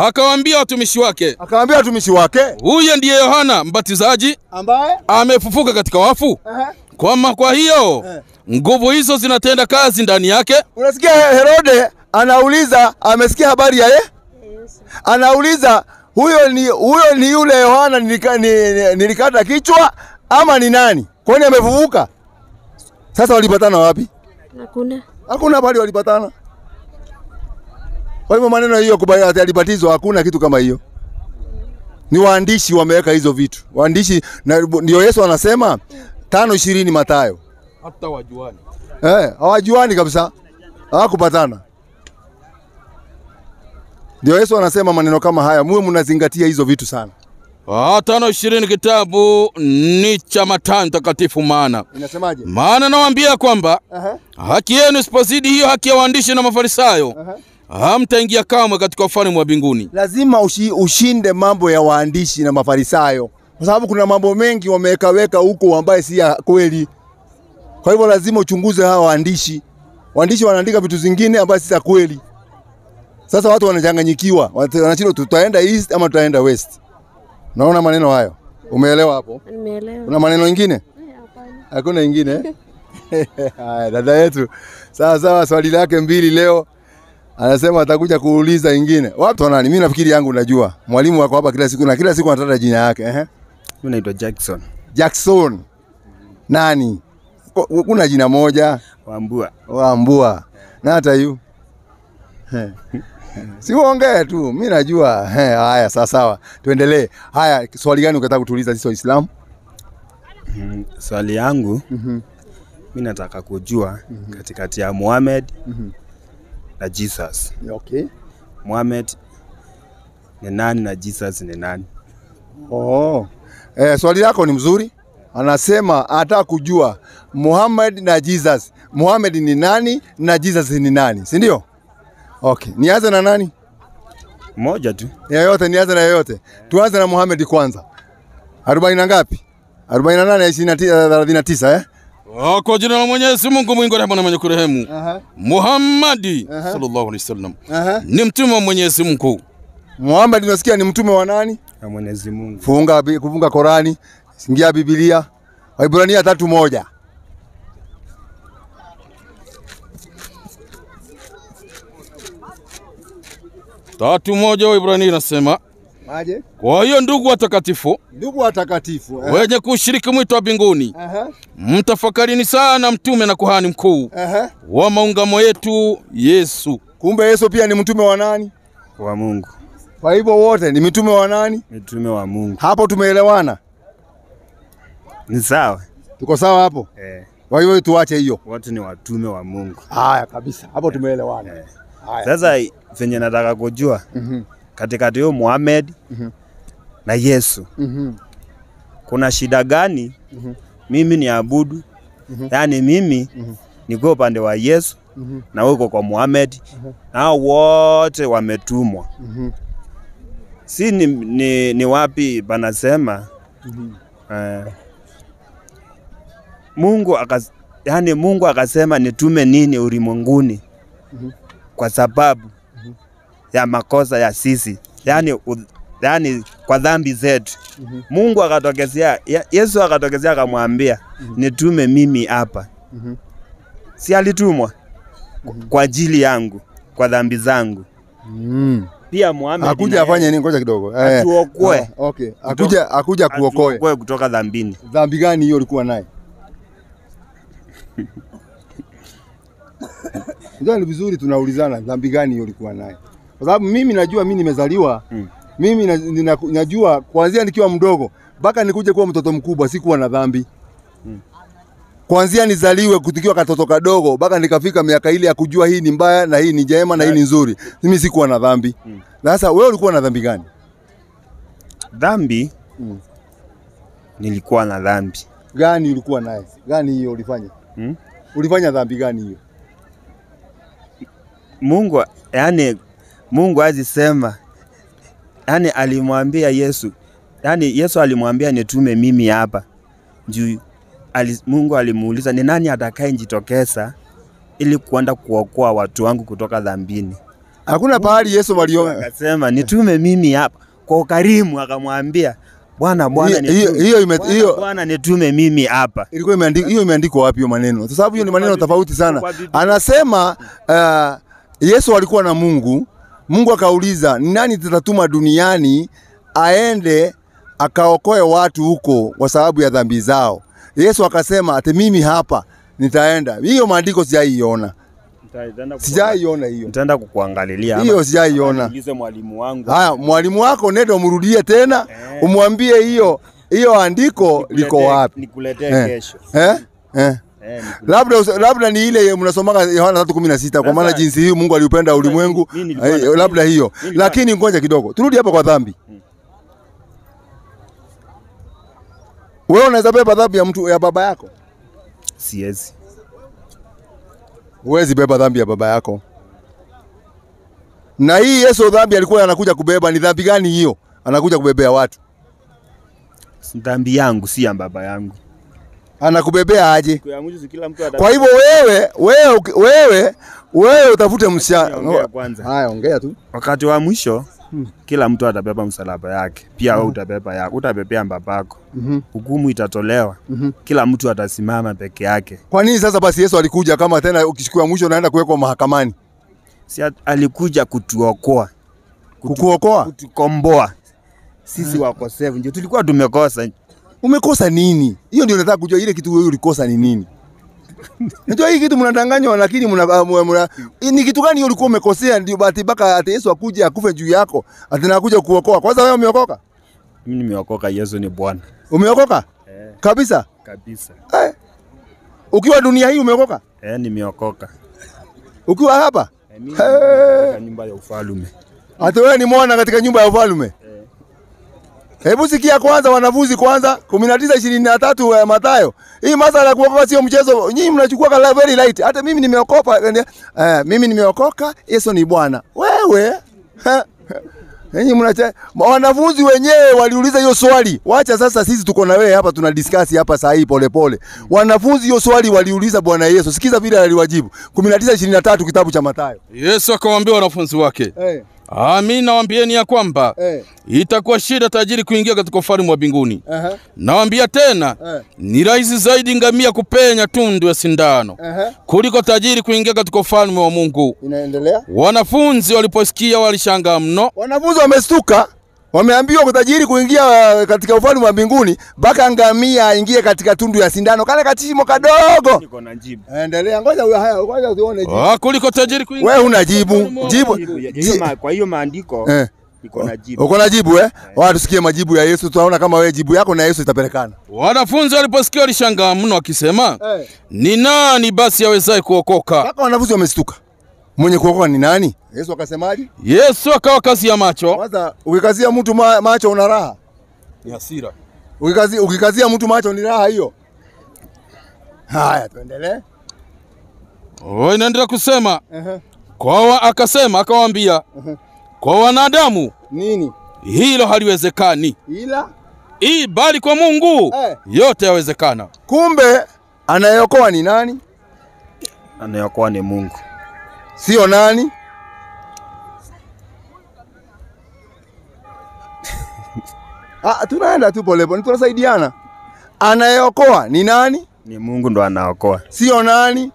Akawaambia watumishi wake. Huyu ndiye Yohana Mbatizaji ambaye amefufuka katika wafu. Kwa hiyo nguvu hizo zinatenda kazi ndani yake. Unasikia Herode anauliza, amesikia habari ya anauliza huyo ni yule Yohana nilikata kichwa ama ni nani? Kwani amefufuka? Sasa walipatana wapi? Hakuna habari walipatana. Kwa hivyo maneno hiyo kubali alibatizwa, hakuna kitu kama hiyo. Ni waandishi wameweka hizo vitu. Waandishi ndio Yesu anasema 5:20 Mathayo. Hata wajuani. Hawajuani kabisa. Hawakupatana. Ndio Yesu anasema maneno kama haya, muwe mnazingatia hizo vitu sana. 5:20 kitabu ni cha Mathayo mtakatifu maana. Inasemaje? Maana nawaambia kwamba haki yenu isipozidi hiyo haki ya waandishi na Mafarisayo, hamtaingia kamwe katika ufalme wa mbinguni. Lazima ushinde mambo ya waandishi na Mafarisayo. Kwa sababu kuna mambo mengi wameweka huko ambaye si ya kweli. Kwa hivyo lazima uchunguze hawa waandishi. Waandishi wanaandika vitu zingine ambaye si za kweli. Sasa watu wanachanganyikiwa. Wanashindwa tutaenda east ama tutaenda west. Naona maneno hayo. Umeelewa hapo? Nimeelewa. Kuna maneno mengine? Hakuna mengine. Haya, dada yetu. Sawa, swali lake 2 leo. Anasema atakuja kuuliza ingine. Watu wanani? Mimi nafikiri yangu najua. Mwalimu wako hapa kila siku na kila siku anataja jina yake. Mimi naitwa Jackson. Jackson. Nani? Kuna jina moja. Wambua. Na hata yu. Si uongee tu. Mimi najua. Haya, sawa. Tuendelee. Haya, swali gani ukataka kutuuliza sisi Waislamu? Swali yangu mimi nataka kujua katikati ya Muhammad na Jesus. Okay. Muhammad ni nani na Jesus ni nani? Swali lako ni mzuri. Anasema anataka kujua Muhammad na Jesus. Muhammad ni nani na Jesus ni nani? Si ndio? Okay. Nianze na nani? Moja tu. Yoyote, nianze na yoyote. Tuanze na Muhammad kwanza. 40 na ngapi? 48 39 Kwa jina la Mwenyezi Mungu mwingi wa rehema na mwenye kurehemu. Muhammad sallallahu alaihi wasallam ni mtume wa Mwenyezi Mungu. Muhammad unasikia ni mtume wa nani? Wa Mwenyezi Mungu. Kufunga Qurani. Singia Biblia. Waibrania 3:1. Tatu moja Waibrania inasema, Aje? kwa hiyo ndugu watakatifu, Ndugu watakatifu, wenye kushiriki mwito wa mbinguni, mtafakarini sana mtume na kuhani mkuu wa maungamo yetu Yesu. Kumbe Yesu pia ni mtume wa nani? Wa Mungu. Kwa hivyo wote ni mitume wa nani? Mitume wa Mungu. Hapo tumeelewana? Ni sawa? Tuko sawa hapo? Kwa hivyo tuache hiyo. Wote ni watume wa Mungu. Haya kabisa. Hapo tumeelewana. Haya. Sasa venye nataka kujua katikati ya Muhammad na Yesu kuna shida gani mimi ni abudu? Yaani mimi niko upande wa Yesu na uko kwa Muhammad na wote wametumwa. Si ni wapi banasema Mungu akasema nitume nini ulimwenguni kwa sababu ya makosa ya sisi, yani kwa dhambi zetu. Mungu akatokezea, Yesu akatokezea akamwambia nitume mimi hapa. Si alitumwa kwa ajili yangu, kwa dhambi zangu. Pia Muhammad akuja afanye nini? Ngoja kidogo. Atuokoe. Okay. Akuja kuokoe kutoka dhambini. Dhambi gani hiyo ulikuwa naye? Ndio, ni vizuri tunaulizana dhambi gani hiyo ulikuwa naye. Kwa sababu mimi najua mimi nimezaliwa, mimi najua kuanzia nikiwa mdogo mpaka nikuje kuwa mtoto mkubwa sikuwa na dhambi. Kuanzia nizaliwe kutukiwa katoto kadogo mpaka nikafika miaka ile ya kujua hii ni mbaya na hii ni jema na hii ni nzuri, mimi sikuwa na dhambi. Sasa wewe ulikuwa na dhambi gani? Dhambi nilikuwa na dhambi gani ulikuwa naye? Gani hiyo ulifanya? Ulifanya dhambi gani hiyo? Mungu azisema, yani alimwambia Yesu, yani Yesu alimwambia nitume mimi hapa. Juu Mungu alimuuliza ni nani atakayejitokeza ili kuenda kuokoa watu wangu kutoka dhambini. Hakuna pahali Yesu waliona. Akasema nitume mimi hapa. Kwa ukarimu akamwambia Bwana Bwana nitume mimi hapa. Ilikuwa imeandikwa, hiyo imeandikwa wapi hiyo maneno? Kwa sababu hiyo ni maneno tofauti sana. Anasema Yesu alikuwa na Mungu. Mungu akauliza ni nani tutatuma duniani aende akaokoe watu huko kwa sababu ya dhambi zao. Yesu akasema ate mimi hapa nitaenda. Hiyo maandiko sijaiona. Sijaiona hiyo. Nitaenda kukuangalilia. Hiyo sijaiona. Niulize mwalimu wangu. Haya, mwalimu wako nenda umrudie tena, umwambie hiyo andiko liko wapi? Nikuletee kesho. Labda ni ile mnasomaga Yohana 3:16 kwa maana jinsi hii Mungu aliupenda ulimwengu, labda hiyo. Lakini ngoja kidogo. Turudi hapa kwa dhambi. Wewe unaweza beba dhambi ya mtu ya baba yako? Siwezi. Huwezi beba dhambi ya baba yako. Na hii Yesu dhambi alikuwa anakuja kubeba ni dhambi gani hiyo? Anakuja kubebea watu. Dhambi yangu si ya baba yangu. Anakubebea aje? Kwa hivyo wewe utafute msichana. Haya, ongea tu. Wakati wa mwisho kila mtu atabeba msalaba yake. Pia wewe utabeba yako, utabebea babako. Hukumu itatolewa. Kila mtu atasimama peke yake. Kwa nini sasa basi Yesu alikuja kama tena ukishukua mwisho unaenda kuwekwa mahakamani? Si alikuja kutuokoa. Kukuokoa? Kutukomboa. Sisi wakosefu ndio tulikuwa tumekosa. Umekosa nini? Hiyo ndio nataka kujua, ile kitu wewe ulikosa ni nini? Unajua hii kitu mnadanganywa, lakini ni kitu gani ulikuwa umekosea ndio bahati baka ati Yesu akuje akufe juu yako, atanakuja kuokoa. Kwanza wewe umeokoka? Mimi nimeokoka, Yesu ni Bwana. Umeokoka? Kabisa? Kabisa. Ukiwa dunia hii umeokoka? Nimeokoka. Ukiwa hapa? Mimi katika nyumba ya ufalme. Hata wewe ni mwana katika nyumba ya ufalme? Hebu sikia kwanza wanafunzi kwanza 19:23 Mathayo. Hii masala ya kuokoka sio mchezo. Nyinyi mnachukua kala very light. Hata mimi nimeokoka. Mimi nimeokoka, Yesu ni Bwana. Wewe nyinyi mnacha wanafunzi wenyewe waliuliza hiyo swali. Wacha sasa sisi tuko na wewe hapa tuna discuss hapa saa hii pole pole. Wanafunzi hiyo swali waliuliza Bwana Yesu. Sikiza vile aliwajibu. 19:23 kitabu cha Mathayo. Yesu akawaambia wanafunzi wake, Amin, nawaambieni ya kwamba itakuwa shida tajiri kuingia katika ufalme wa mbinguni. Nawaambia tena, ni rahisi zaidi ngamia kupenya tundu ya sindano kuliko tajiri kuingia katika ufalme wa Mungu. Inaendelea. Wanafunzi waliposikia walishangaa mno. Wanafunzi wamestuka, wameambiwa kutajiri kuingia katika ufalme wa mbinguni mpaka ngamia aingie katika tundu ya sindano kale kachimo kadogo. Niko na jibu. Endelea, ngoja uone jibu. Kuliko tajiri kuingia. Wewe una jibu. Kwa hiyo maandiko niko na jibu. Uko na jibu Wao tusikie majibu ya Yesu, tunaona kama wewe jibu yako na Yesu itapelekana. Wanafunzi waliposikia walishangaa mno wakisema, ni nani basi awezaye kuokoka? Mpaka wanafunzi wamestuka. Mwenye kuokoka ni nani? Yesu akasemaje? Yesu akawa kazi ya macho. Kwanza ukikazia mtu macho una raha. Ni hasira. Ukikazia mtu macho ni raha hiyo. Haya, tuendelee. Inaendelea kusema. Akasema akawaambia, kwa wanadamu nini? Hilo haliwezekani. Ila bali kwa Mungu yote yawezekana. Kumbe anayeokoa ni nani? Anayeokoa ni Mungu. Sio nani? Tunaenda tu pole pole, tunasaidiana. Anayeokoa ni nani? Ni Mungu ndo anaokoa. Sio nani?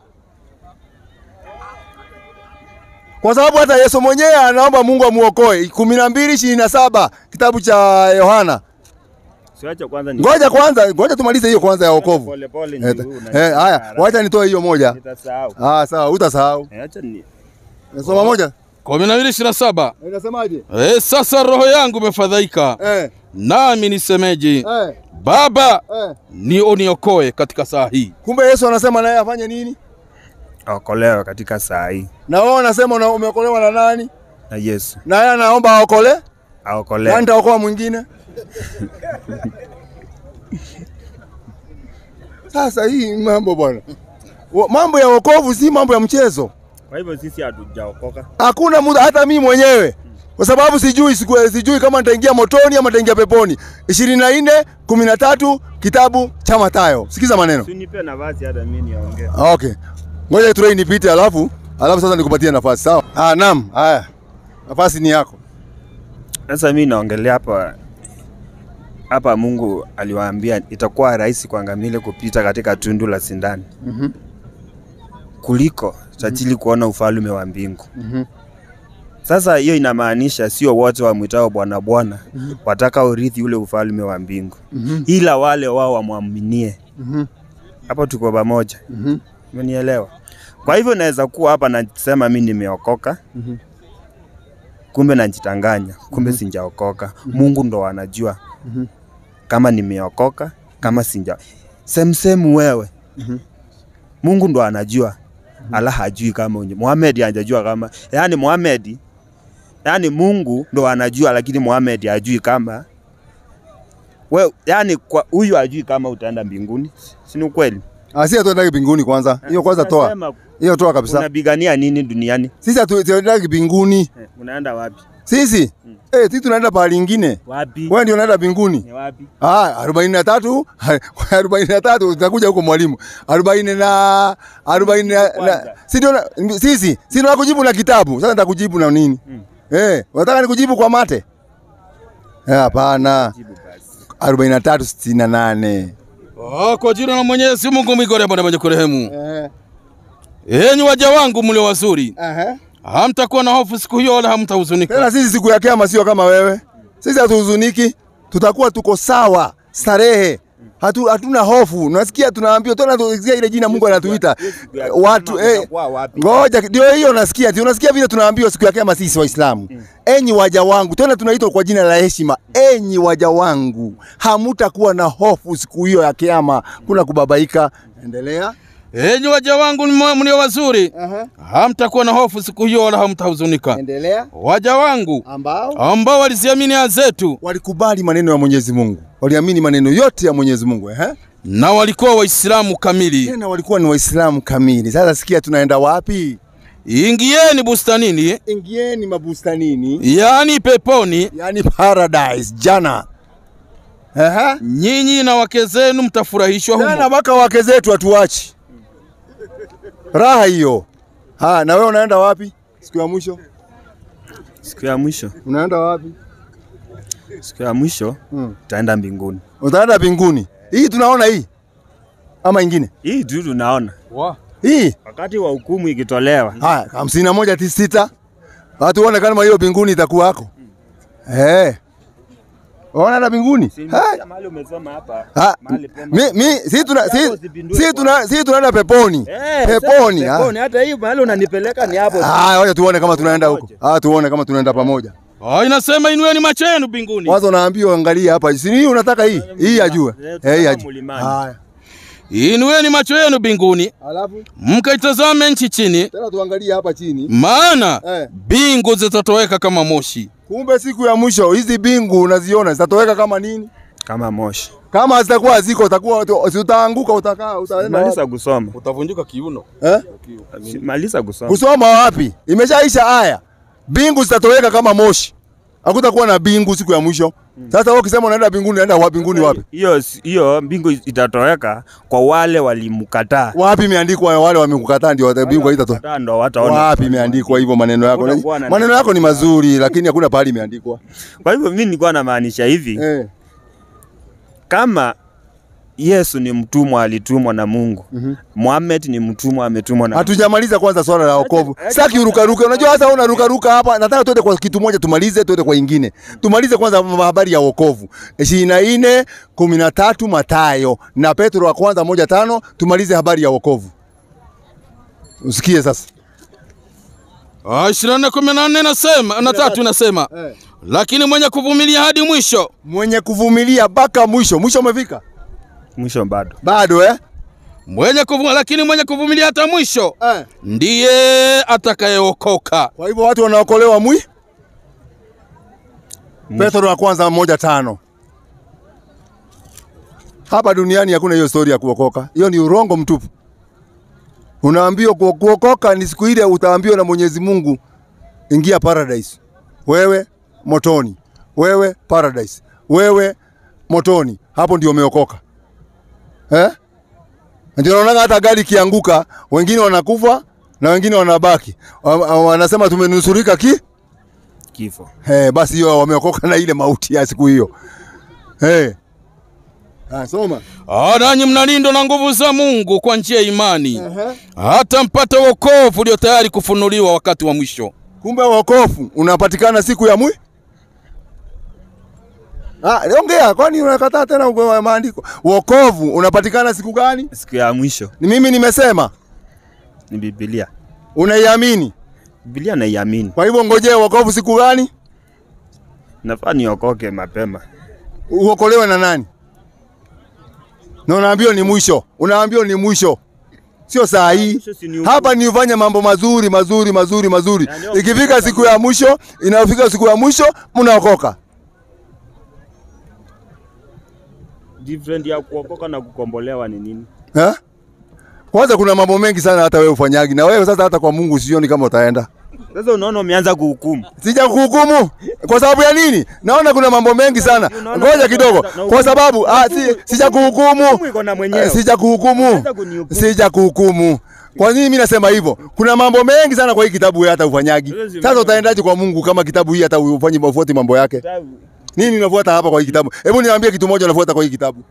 Kwa sababu hata Yesu mwenyewe anaomba Mungu amuokoe. 12:27 kitabu cha Yohana. Siacha kwanza ngoja tumalize hiyo kwanza ya wokovu. Pole pole haya, wacha nitoe hiyo moja. Nitasahau. Sawa, utasahau. Acha ni. Nasoma moja. 12:27. Inasemaje? Sasa roho yangu imefadhaika. Nami nisemeje? Baba, ni uniokoe katika saa hii. Kumbe Yesu anasema naye afanye nini? Aokolewe katika saa hii. Na wewe unasema umeokolewa na nani? Na Yesu. Na yeye anaomba aokolewe? Aokolewe. Nani ataokoa mwingine? Sasa hii mambo bwana. Mambo ya wokovu si mambo ya mchezo. Kwa hivyo sisi hatujaokoka. Hakuna muda, hata mimi mwenyewe. Kwa sababu sijui kama nitaingia motoni ama nitaingia peponi. 24:13 kitabu cha Mathayo. Sikiza maneno. Usinipe nafasi hata mimi niongee. Okay. Ngoja train nipite alafu sasa nikupatie nafasi. Sawa? Naam. Haya. Nafasi ni yako. Sasa mimi naongelea hapa Mungu aliwaambia itakuwa rahisi kwa ngamia kupita katika tundu la sindano. Kuliko tajiri kuona ufalme wa mbingu. Sasa hiyo inamaanisha sio wote wamwitao Bwana Bwana wataka urithi ule ufalme wa mbingu. Ila wale wao wamwaminie. Hapo tuko pamoja. Umenielewa? Kwa hivyo naweza kuwa hapa nasema mimi nimeokoka. Kumbe najitanganya, kumbe sijaokoka. Mungu ndo anajua. Kama nimeokoka, kama sinja. Same wewe. Mungu ndo anajua. Allah hajui kama Muhammad hajajua kama. Yaani Mungu ndo anajua lakini Muhammad hajui kama. Wewe kwa huyu hajui kama utaenda mbinguni. Si ni kweli? Sisi hatuendi mbinguni kwanza. Hiyo kwanza toa. Hiyo toa kabisa. Unabigania nini duniani? Sisi hatuendi mbinguni. Unaenda wapi? Sisi? Sisi tunaenda pahali nyingine. Wapi? Wewe ndio unaenda mbinguni. Ni wapi? 43 utakuja huko mwalimu. 40 sisi tunakujibu na kitabu. Sasa nitakujibu na nini? Unataka nikujibu kwa mate? Hapana. 43:68. Kwa jina la Mwenyezi Mungu mwingi Bwana mwenye kurehemu. Enyi waja wangu mlio wazuri. Hamtakuwa na hofu siku hiyo wala hamtahuzunika. Tena sisi siku ya kiyama sio kama wewe. Sisi hatuhuzuniki, tutakuwa tuko sawa, starehe. Hatuna hofu. Unasikia tunaambiwa tena tunasikia ile jina Mungu anatuita. Watu ngoja ndio hiyo unasikia. Unasikia vile tunaambiwa siku ya kiyama sisi Waislamu. Enyi waja wangu, tena tunaitwa kwa jina la heshima. Enyi waja wangu, hamutakuwa na hofu siku hiyo ya kiyama. Kuna kubabaika. Endelea. Enyi waja wangu mlio wazuri, hamtakuwa na hofu siku hiyo wala hamtahuzunika. Endelea. Waja wangu ambao waliziamini aya zetu, walikubali maneno ya Mwenyezi Mungu, waliamini maneno yote ya Mwenyezi Mungu, na walikuwa Waislamu kamili. Tena walikuwa ni Waislamu kamili. Sasa sikia tunaenda wapi? Ingieni bustanini. Ingieni mabustanini. Yaani peponi. Yaani paradise jana. Nyinyi na wake zenu mtafurahishwa humo. Tena mpaka wake zetu hatuachi. Raha hiyo. Na wewe unaenda wapi siku ya mwisho? Siku ya mwisho. Unaenda wapi? Siku ya mwisho utaenda mbinguni. Utaenda mbinguni. Hii tunaona hii ama ingine? Hii tu tunaona. Hii Wakati wa hukumu ikitolewa. haya 51:6 watu waone kama hiyo mbinguni itakuwa yako. Ona na mbinguni. Mahali umesoma hapa. Si tunaenda peponi. Peponi. Peponi. Hata hii mahali unanipeleka ni hapo. Wacha tuone kama tunaenda huko. Tuone kama tunaenda pamoja. Inasema inueni macho yenu mbinguni. Wazo naambiwa angalia hapa. Si hii unataka hii? Hii ajue. Hii ajue. Haya. Inueni macho yenu mbinguni. Alafu mkaitazame nchi chini. Tena tuangalie hapa chini. Maana bingu zitatoweka kama moshi. Kumbe siku ya mwisho hizi bingu unaziona zitatoweka kama nini? Kama moshi. Kama zitakuwa ziko utakuwa utaanguka utaenda. Maliza kusoma. Utavunjika kiuno. Maliza kusoma. Kusoma wapi? Imeshaisha aya. Bingu zitatoweka kama moshi. Hakutakuwa na bingu siku ya mwisho. Sasa wewe ukisema unaenda mbinguni, unaenda wapi mbinguni wapi? Hiyo bingu itatoweka kwa wale walimkataa. Wapi imeandikwa wale wamekukataa ndio bingu itatoweka? Ndio wataona. Wapi imeandikwa hivyo maneno yako? Maneno yako ni mazuri lakini hakuna pahali imeandikwa. Kwa hivyo mimi nilikuwa namaanisha hivi. Kama Yesu ni mtumwa alitumwa na Mungu. Muhammad ni mtumwa ametumwa na Mungu. Hatujamaliza kwanza swala la wokovu. Saki urukaruka. Unajua hata unarukaruka hapa. Nataka tuende kwa kitu moja tumalize tuende kwa ingine. Tumalize kwanza habari ya wokovu. 24:13 Mathayo na Petro wa kwanza 1:5 tumalize habari ya wokovu. Usikie sasa. 24:14 nasema na 3 inasema lakini mwenye kuvumilia hadi mwisho. Mwenye kuvumilia mpaka mwisho. Mwisho umefika? Mwisho bado. Bado lakini mwenye kuvumilia hata mwisho ndiye atakayeokoka. Kwa hivyo watu wanaokolewa Petro wa kwanza 1:5. Hapa duniani hakuna hiyo story ya kuokoka. Hiyo ni urongo mtupu. Unaambiwa kuokoka ni siku ile utaambiwa na Mwenyezi Mungu ingia paradise. Wewe motoni. Wewe paradise. Wewe motoni. Hapo ndio umeokoka. Ndio unaona hata gari kianguka, wengine wanakufa na wengine wanabaki. Wanasema tumenusurika kifo. Basi hiyo wameokoka na ile mauti ya siku hiyo. Soma. Nanyi mnalindwa na nguvu za Mungu kwa njia ya imani. Hata mpate wokovu ulio tayari kufunuliwa wakati wa mwisho. Kumbe wokovu unapatikana siku ya mwisho. Ongea kwani unakataa tena maandiko? Wokovu unapatikana siku gani? Siku ya mwisho. Ni mimi nimesema. Ni Biblia. Unaiamini? Biblia naiamini. Kwa hivyo ngojea wokovu siku gani? Nafaa niokoke mapema. Uokolewe na nani? Na unaambiwa ni mwisho. Unaambiwa ni mwisho. Sio saa hii. Hapa ni ufanye mambo mazuri. Ikifika siku ya mwisho, inafika siku ya mwisho mnaokoka. Different ya kuokoka na kukombolewa ni nini? Kwanza kuna mambo mengi sana hata wewe ufanyagi na wewe sasa hata kwa Mungu sioni kama utaenda. Sasa unaona umeanza kuhukumu. Sija kuhukumu. Kwa sababu ya nini? Naona kuna mambo mengi sana. Ngoja kidogo. Kwa sababu sija kuhukumu. Sija kuhukumu. Kwa nini mimi nasema hivyo? Kuna mambo mengi sana kwa hii kitabu wewe hata ufanyagi. Sasa utaendaje kwa Mungu kama kitabu hii hata ufanye mafuati mambo yake? Nini unafuata hapa kwa hii kitabu? Hebu niambie kitu moja unafuata kwa hii kitabu.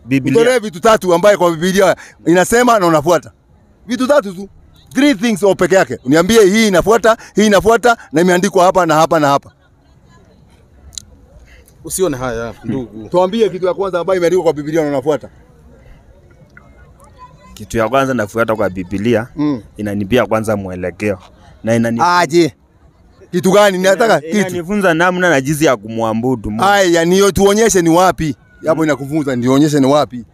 Biblia. Utolee vitu 3 ambaye kwa Biblia inasema na unafuata. Vitu 3 tu. 3 things au peke yake. Uniambie hii inafuata na imeandikwa hapa na hapa na hapa. Usione haya ndugu. Tuambie kitu ya kwanza ambayo imeandikwa kwa Biblia na unafuata. Kitu ya kwanza nafuata kwa Biblia inanipia kwanza mwelekeo. Na aje. Kitu gani? Nataka kitu. Inanifunza namna na jinsi ya kumwabudu Mungu. Aya, niyo tuonyeshe ni wapi. Hapo inakufunza nionyeshe ni wapi.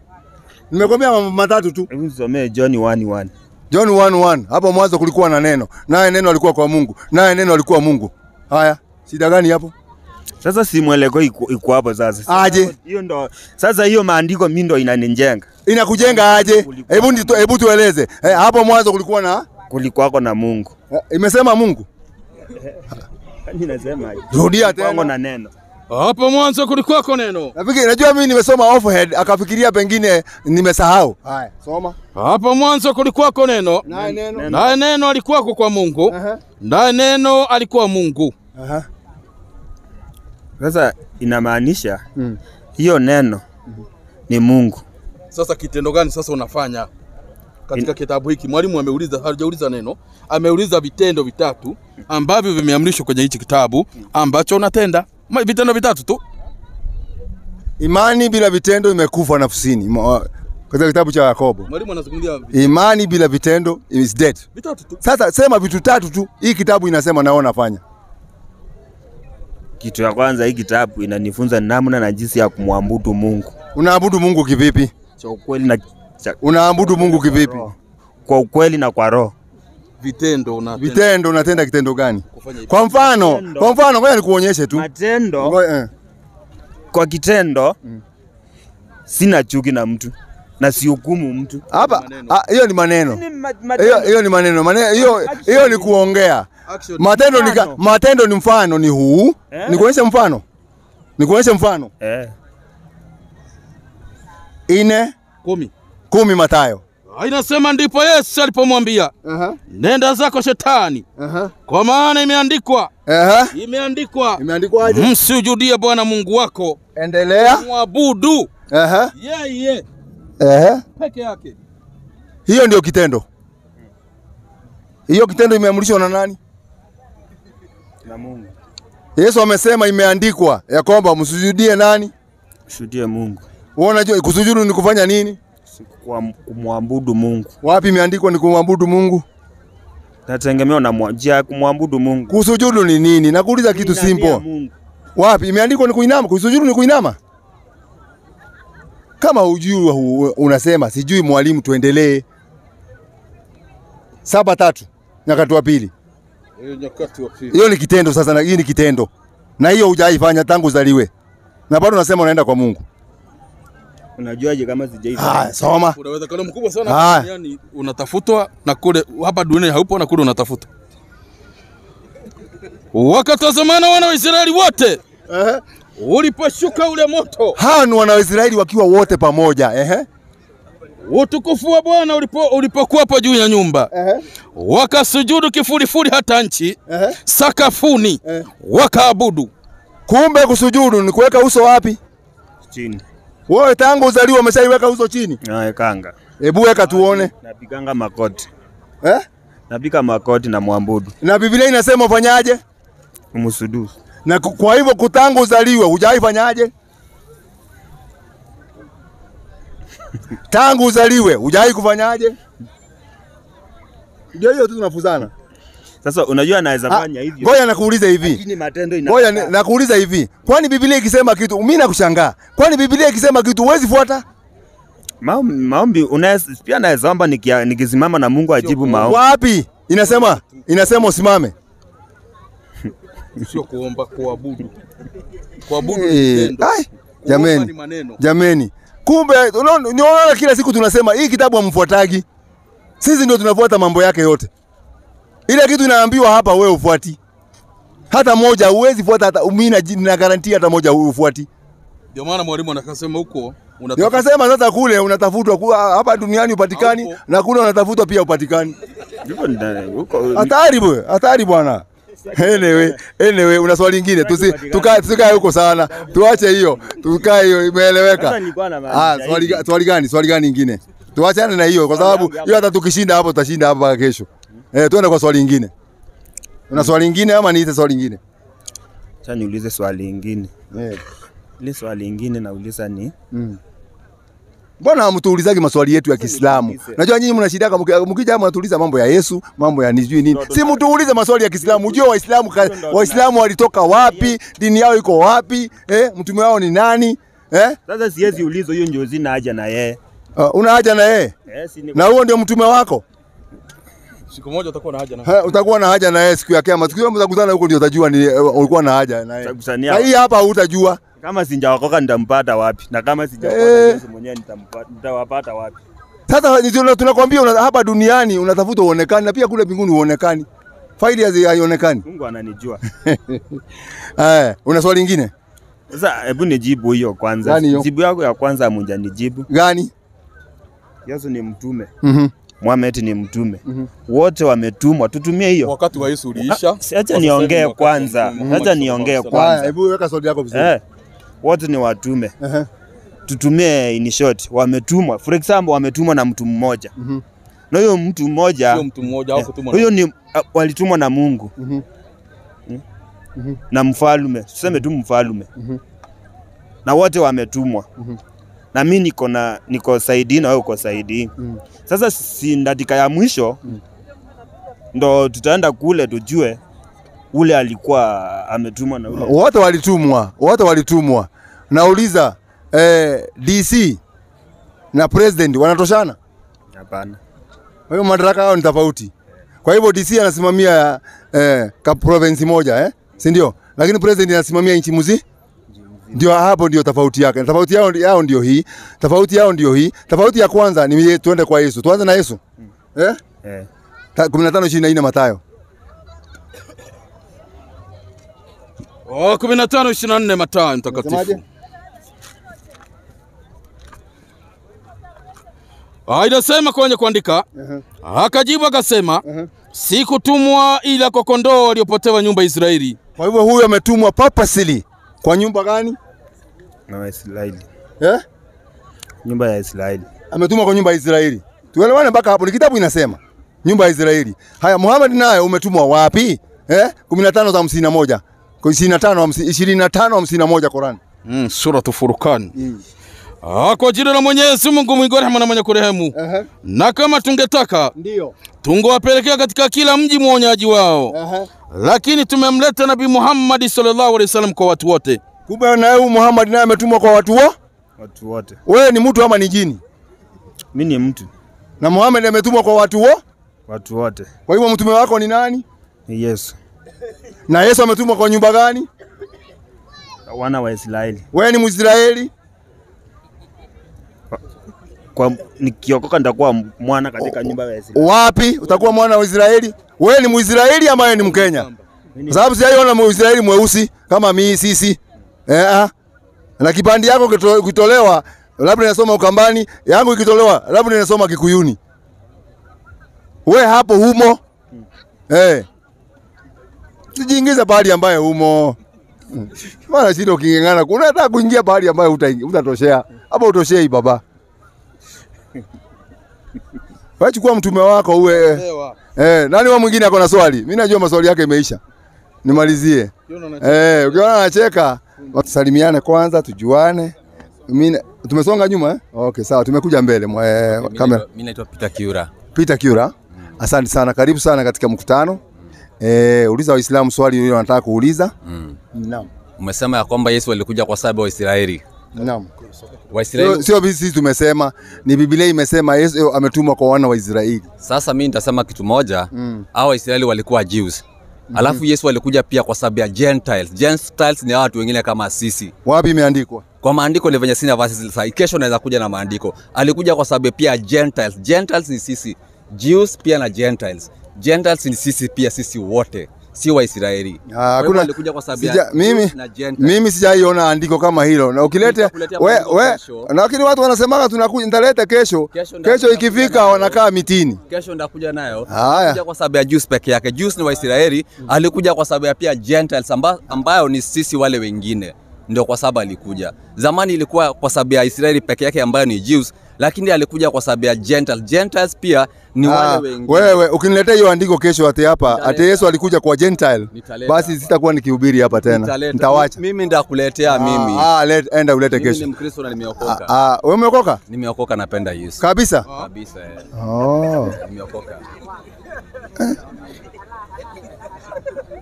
Nimekwambia mambo 3 tu. Hebu nisomee John 1:1. John 1:1. Hapo mwanzo kulikuwa na neno. Naye neno alikuwa kwa Mungu. Naye neno alikuwa Mungu. Haya, shida gani hapo? Sasa si mwelekeo iko hapo sasa. Aje. Hiyo ndo sasa hiyo maandiko mimi ndo inanijenga. Inakujenga aje? Hebu tueleze. Hapo mwanzo kulikuwa na Mungu. Imesema Mungu. Ninasema hiyo. Rudia tena. Na neno. Hapo mwanzo kulikuwa neno. Najua mimi nimesoma offhead akafikiria pengine nimesahau. Haya, soma. Hapo mwanzo kulikuwa neno. Naye neno alikuwa kwa Mungu. Naye neno alikuwa Mungu. Aha. Sasa inamaanisha hiyo neno ni Mungu. Sasa kitendo gani sasa unafanya katika kitabu hiki? Mwalimu ameuliza, hajauliza neno, ameuliza vitendo vitatu ambavyo vimeamrishwa kwenye hichi kitabu ambacho unatenda. Vitendo vitatu tu. Imani bila vitendo imekufa nafsini. Katika kitabu cha Yakobo. Mwalimu anazungumzia imani bila vitendo is dead. Vitatu tu. Sasa sema vitu tatu tu. Hii kitabu inasema naona fanya. Kitu ya kwanza, hii kitabu inanifunza namna na jinsi ya kumwabudu Mungu. Unaabudu Mungu kivipi? Cha ukweli na unaabudu Mungu kivipi? Kwa ukweli na kwa roho. Vitendo unatenda. Vitendo unatenda kitendo gani? Kwa mfano, ngoja nikuonyeshe tu. Matendo. Kwa kitendo sina chuki na mtu na sihukumu mtu. Hapa hiyo ni maneno. Hiyo ni maneno. Hiyo ni kuongea. Matendo ni mfano ni huu. Nikuonyeshe mfano. Nikuonyeshe mfano. 4:10 Mathayo. Inasema ndipo Yesu alipomwambia, nenda zako shetani. Kwa maana imeandikwa. Imeandikwa. Imeandikwaje? Msujudie Bwana Mungu wako. Endelea. Muabudu. Yeye. Peke yake. Hiyo ndio kitendo. Hiyo kitendo imeamrishwa na nani? Na Mungu. Yesu amesema imeandikwa ya kwamba msujudie nani? Sujudie Mungu. Wewe unajua kusujudu ni kufanya nini? Kumwabudu Mungu. Wapi imeandikwa ni kumwabudu Mungu? Nategemea na njia kumwabudu Mungu. Kusujudu ni nini? Nakuuliza kitu simple. Wapi imeandikwa ni kuinama? Kusujudu ni kuinama? Kama hujui unasema sijui mwalimu, tuendelee. 7:3 nyakati wa pili. Hiyo ni kitendo sasa, na hii ni kitendo. Na hiyo hujaifanya tangu uzaliwe. Na bado unasema unaenda kwa Mungu. Unajuaje kama sijaifanya? Soma. Kuna uwezekano mkubwa sana duniani unatafutwa na kule hapa duniani haupo na kule unatafutwa. Wakatazamana wana wa Israeli wote. Uliposhuka ule moto. Hao ni wana wa Israeli wakiwa wote pamoja. Utukufu wa Bwana ulipokuwa hapo juu ya nyumba. Wakasujudu kifurifuri hata nchi. Sakafuni. Wakaabudu. Kumbe kusujudu ni kuweka uso wapi? Chini. Wewe tangu uzaliwa umeshaiweka uso chini? Nawekanga. Hebu weka tuone. Napiganga makoti. Napiga makoti na muabudu. Na Biblia inasema ufanyaje? Umsujudu. Na kwa hivyo kutangu uzaliwe hujaifanyaje? Tangu uzaliwe hujai kufanyaje? Ndio hiyo tu tunafuzana. Sasa unajua naweza fanya hivyo. Ngoja nakuuliza hivi. Lakini matendo ina. Ngoja nakuuliza hivi. Kwani Biblia ikisema kitu mimi nakushangaa. Kwani Biblia ikisema kitu huwezi fuata? Maombi pia naweza omba nikisimama na Mungu ajibu maombi. Wapi? Inasema usimame. Sio kuomba, kuabudu. Kuabudu Jameni. Kumbe unaona kila siku tunasema hii kitabu hamfuatagi. Sisi ndio tunafuata mambo yake yote. Ile kitu inaambiwa hapa wewe ufuati. Hata moja huwezi fuata, hata mimi na garantia hata moja ufuati. Ndio maana mwalimu anakasema huko ndio akasema sasa kule unatafutwa, hapa duniani upatikani na kule unatafutwa pia upatikani. Hatari bwana. Anyway, una swali lingine? Tukae huko sana. Tuache hiyo. Tukae hiyo, imeeleweka. Swali gani lingine? Tuachane na hiyo kwa sababu hiyo hata tukishinda hapo tutashinda hapa kesho. Tuende kwa swali lingine. Una swali lingine ama niite swali lingine? Acha niulize swali lingine. Ile swali lingine nauliza ni mbona hamtuulizagi maswali yetu ya Kiislamu? Najua nyinyi mnashida mkija hapa mnatuuliza mambo ya Yesu, mambo ya nijui nini. Si mtuulize maswali ya Kiislamu. Unajua Waislamu walitoka wapi? Dini yao iko wapi? Mtume wao ni nani? Sasa siwezi ulizo hiyo ndio zina haja na yeye. Una haja na yeye? Na huo ndio mtume wako? Siku moja utakuwa na haja na utakuwa na haja na yeye siku ya kiyama. Siku mtakutana huko ndio utajua ni ulikuwa na haja na yeye. Na hii hapa hutajua. Kama sijaokoka nitampata wapi? Na kama sijaokoka Yesu mwenyewe nitawapata wapi? Sasa tunakwambia hapa duniani unatafuta uonekane na pia kule mbinguni uonekane. Faili haionekani. Mungu ananijua. Una swali lingine? Sasa hebu nijibu hiyo kwanza. Jibu yako ya kwanza mmoja nijibu. Gani? Yesu ni mtume. Muhammad ni mtume. Wote wametumwa, tutumie hiyo. Wakati wa Yesu uliisha. Acha niongee kwanza. Acha niongee kwanza. Hebu weka swali yako vizuri. Wote ni watume. Tutumie in short, wametumwa. For example, wametumwa na mtu mmoja. Na huyo mtu mmoja, sio mtu mmoja au kutumwa. Huyo ni walitumwa na Mungu. Na mfalme, tuseme tu mfalme. Na wote wametumwa. Na mimi niko saidi na wewe uko saidi. Sasa si ndatika ya mwisho ndo tutaenda kule tujue ule alikuwa ametumwa na ule. Wote walitumwa. Nauliza DC na president wanatoshana? Hapana. Kwa hiyo madaraka yao ni tofauti. Kwa hivyo DC anasimamia province moja si ndio? Lakini president anasimamia nchi mzima. Ndio hapo ndio tofauti yake. Tofauti yao ndio hii. Tofauti yao ndio hii. Tofauti ya kwanza ni tuende kwa Yesu. Tuanze na Yesu. 15:24 Mathayo. 15:24 Mathayo mtakatifu. Inasema kwenye kuandika. Akajibu akasema, sikutumwa ila kwa kondoo waliopotewa nyumba ya Israeli. Kwa hivyo huyu ametumwa purposely kwa nyumba gani? Na Israeli. Nyumba ya Israeli. Ametumwa kwa nyumba ya Israeli. Tuelewane mpaka hapo. Ni kitabu inasema nyumba ya Israeli. Haya, Muhammad naye umetumwa wapi? 15:51. Kwa 25:51 Qur'an. Sura Furqan. Kwa jina la Mwenyezi Mungu mwingi wa rehema na mwenye kurehemu. Na kama tungetaka ndio tungewapelekea katika kila mji mwonyaji wao. Lakini tumemleta Nabii Muhammad sallallahu alaihi wasallam kwa watu wote. Kumbe na huyu Muhammad naye ametumwa kwa watu wote. Wewe ni mtu ama ni jini? Mimi ni mtu. Na Muhammad ametumwa kwa watu wote. Kwa hivyo mtume wako ni nani? Ni Yesu. Na Yesu ametumwa kwa nyumba gani? Wana wa Israeli. Wewe ni Mwisraeli? Kwa nikiokoka nitakuwa mwana katika nyumba ya Israeli. Wapi utakuwa mwana wa Israeli? Wewe ni Mwisraeli ama wewe ni Mkenya? Kwa sababu sijaona Mwisraeli mweusi kama mimi sisi. Na kipande yako kitolewa labda ninasoma Ukambani, yangu ikitolewa labda ninasoma Kikuyuni. Wewe hapo humo? Sijiingiza bahari ambaye humo. Maana shida ukingangana kuna hata kuingia bahari ambaye utatoshea. Hapo utoshei baba. Wewe chukua mtume wako uwe. Nani wa mwingine ako na swali? Mimi najua maswali yake imeisha. Nimalizie. Ukiona anacheka, salimiane kwanza tujuane. Mimi tumesonga nyuma Okay, sawa, tumekuja mbele kamera. Mimi naitwa Peter Kiura. Asante sana. Karibu sana katika mkutano. Uliza Waislamu swali hilo wanataka kuuliza. Naam. Umesema ya kwamba Yesu alikuja kwa sababu ya Israeli. Naam. Waisraeli sio sisi tumesema, ni Biblia imesema Yesu ametumwa kwa wana wa Israeli. Sasa mimi nitasema kitu moja, hao Waisraeli walikuwa Jews. Alafu Yesu alikuja pia kwa sababu ya Gentiles. Gentiles ni watu wengine kama sisi. Wapi imeandikwa? Kwa maandiko ni venye sina verses. Kesho naweza kuja na maandiko. Alikuja kwa sababu pia Gentiles. Gentiles ni sisi. Jews pia na Gentiles. Gentiles ni sisi pia, sisi wote. Si Waisraeli. Hakuna alikuja kwa sababu ya mimi sijaiona andiko kama hilo. Na ukilete na lakini watu wanasema tunakuja nitaleta kesho. Kesho ikifika wanakaa mitini. Kesho ndakuja nayo. Alikuja kwa sababu ya Jews peke yake. Jews ni Waisraeli. Alikuja kwa sababu ya pia Gentiles ambayo ni sisi wale wengine. Ndio kwa sababu alikuja. Zamani ilikuwa kwa sababu ya Israeli peke yake ambayo ni Jews, lakini alikuja kwa sababu ya Gentiles. Gentiles pia ni wale wengine. Wewe ukiniletea hiyo andiko kesho ate Yesu alikuja kwa Gentile, basi sitakuwa nikihubiri hapa tena. Nitawacha. Mimi ndakuletea mimi. Enda ulete kesho. Mimi ni Mkristo na nimeokoka. Wewe umeokoka? Nimeokoka, napenda Yesu. Kabisa? Kabisa. Nimeokoka.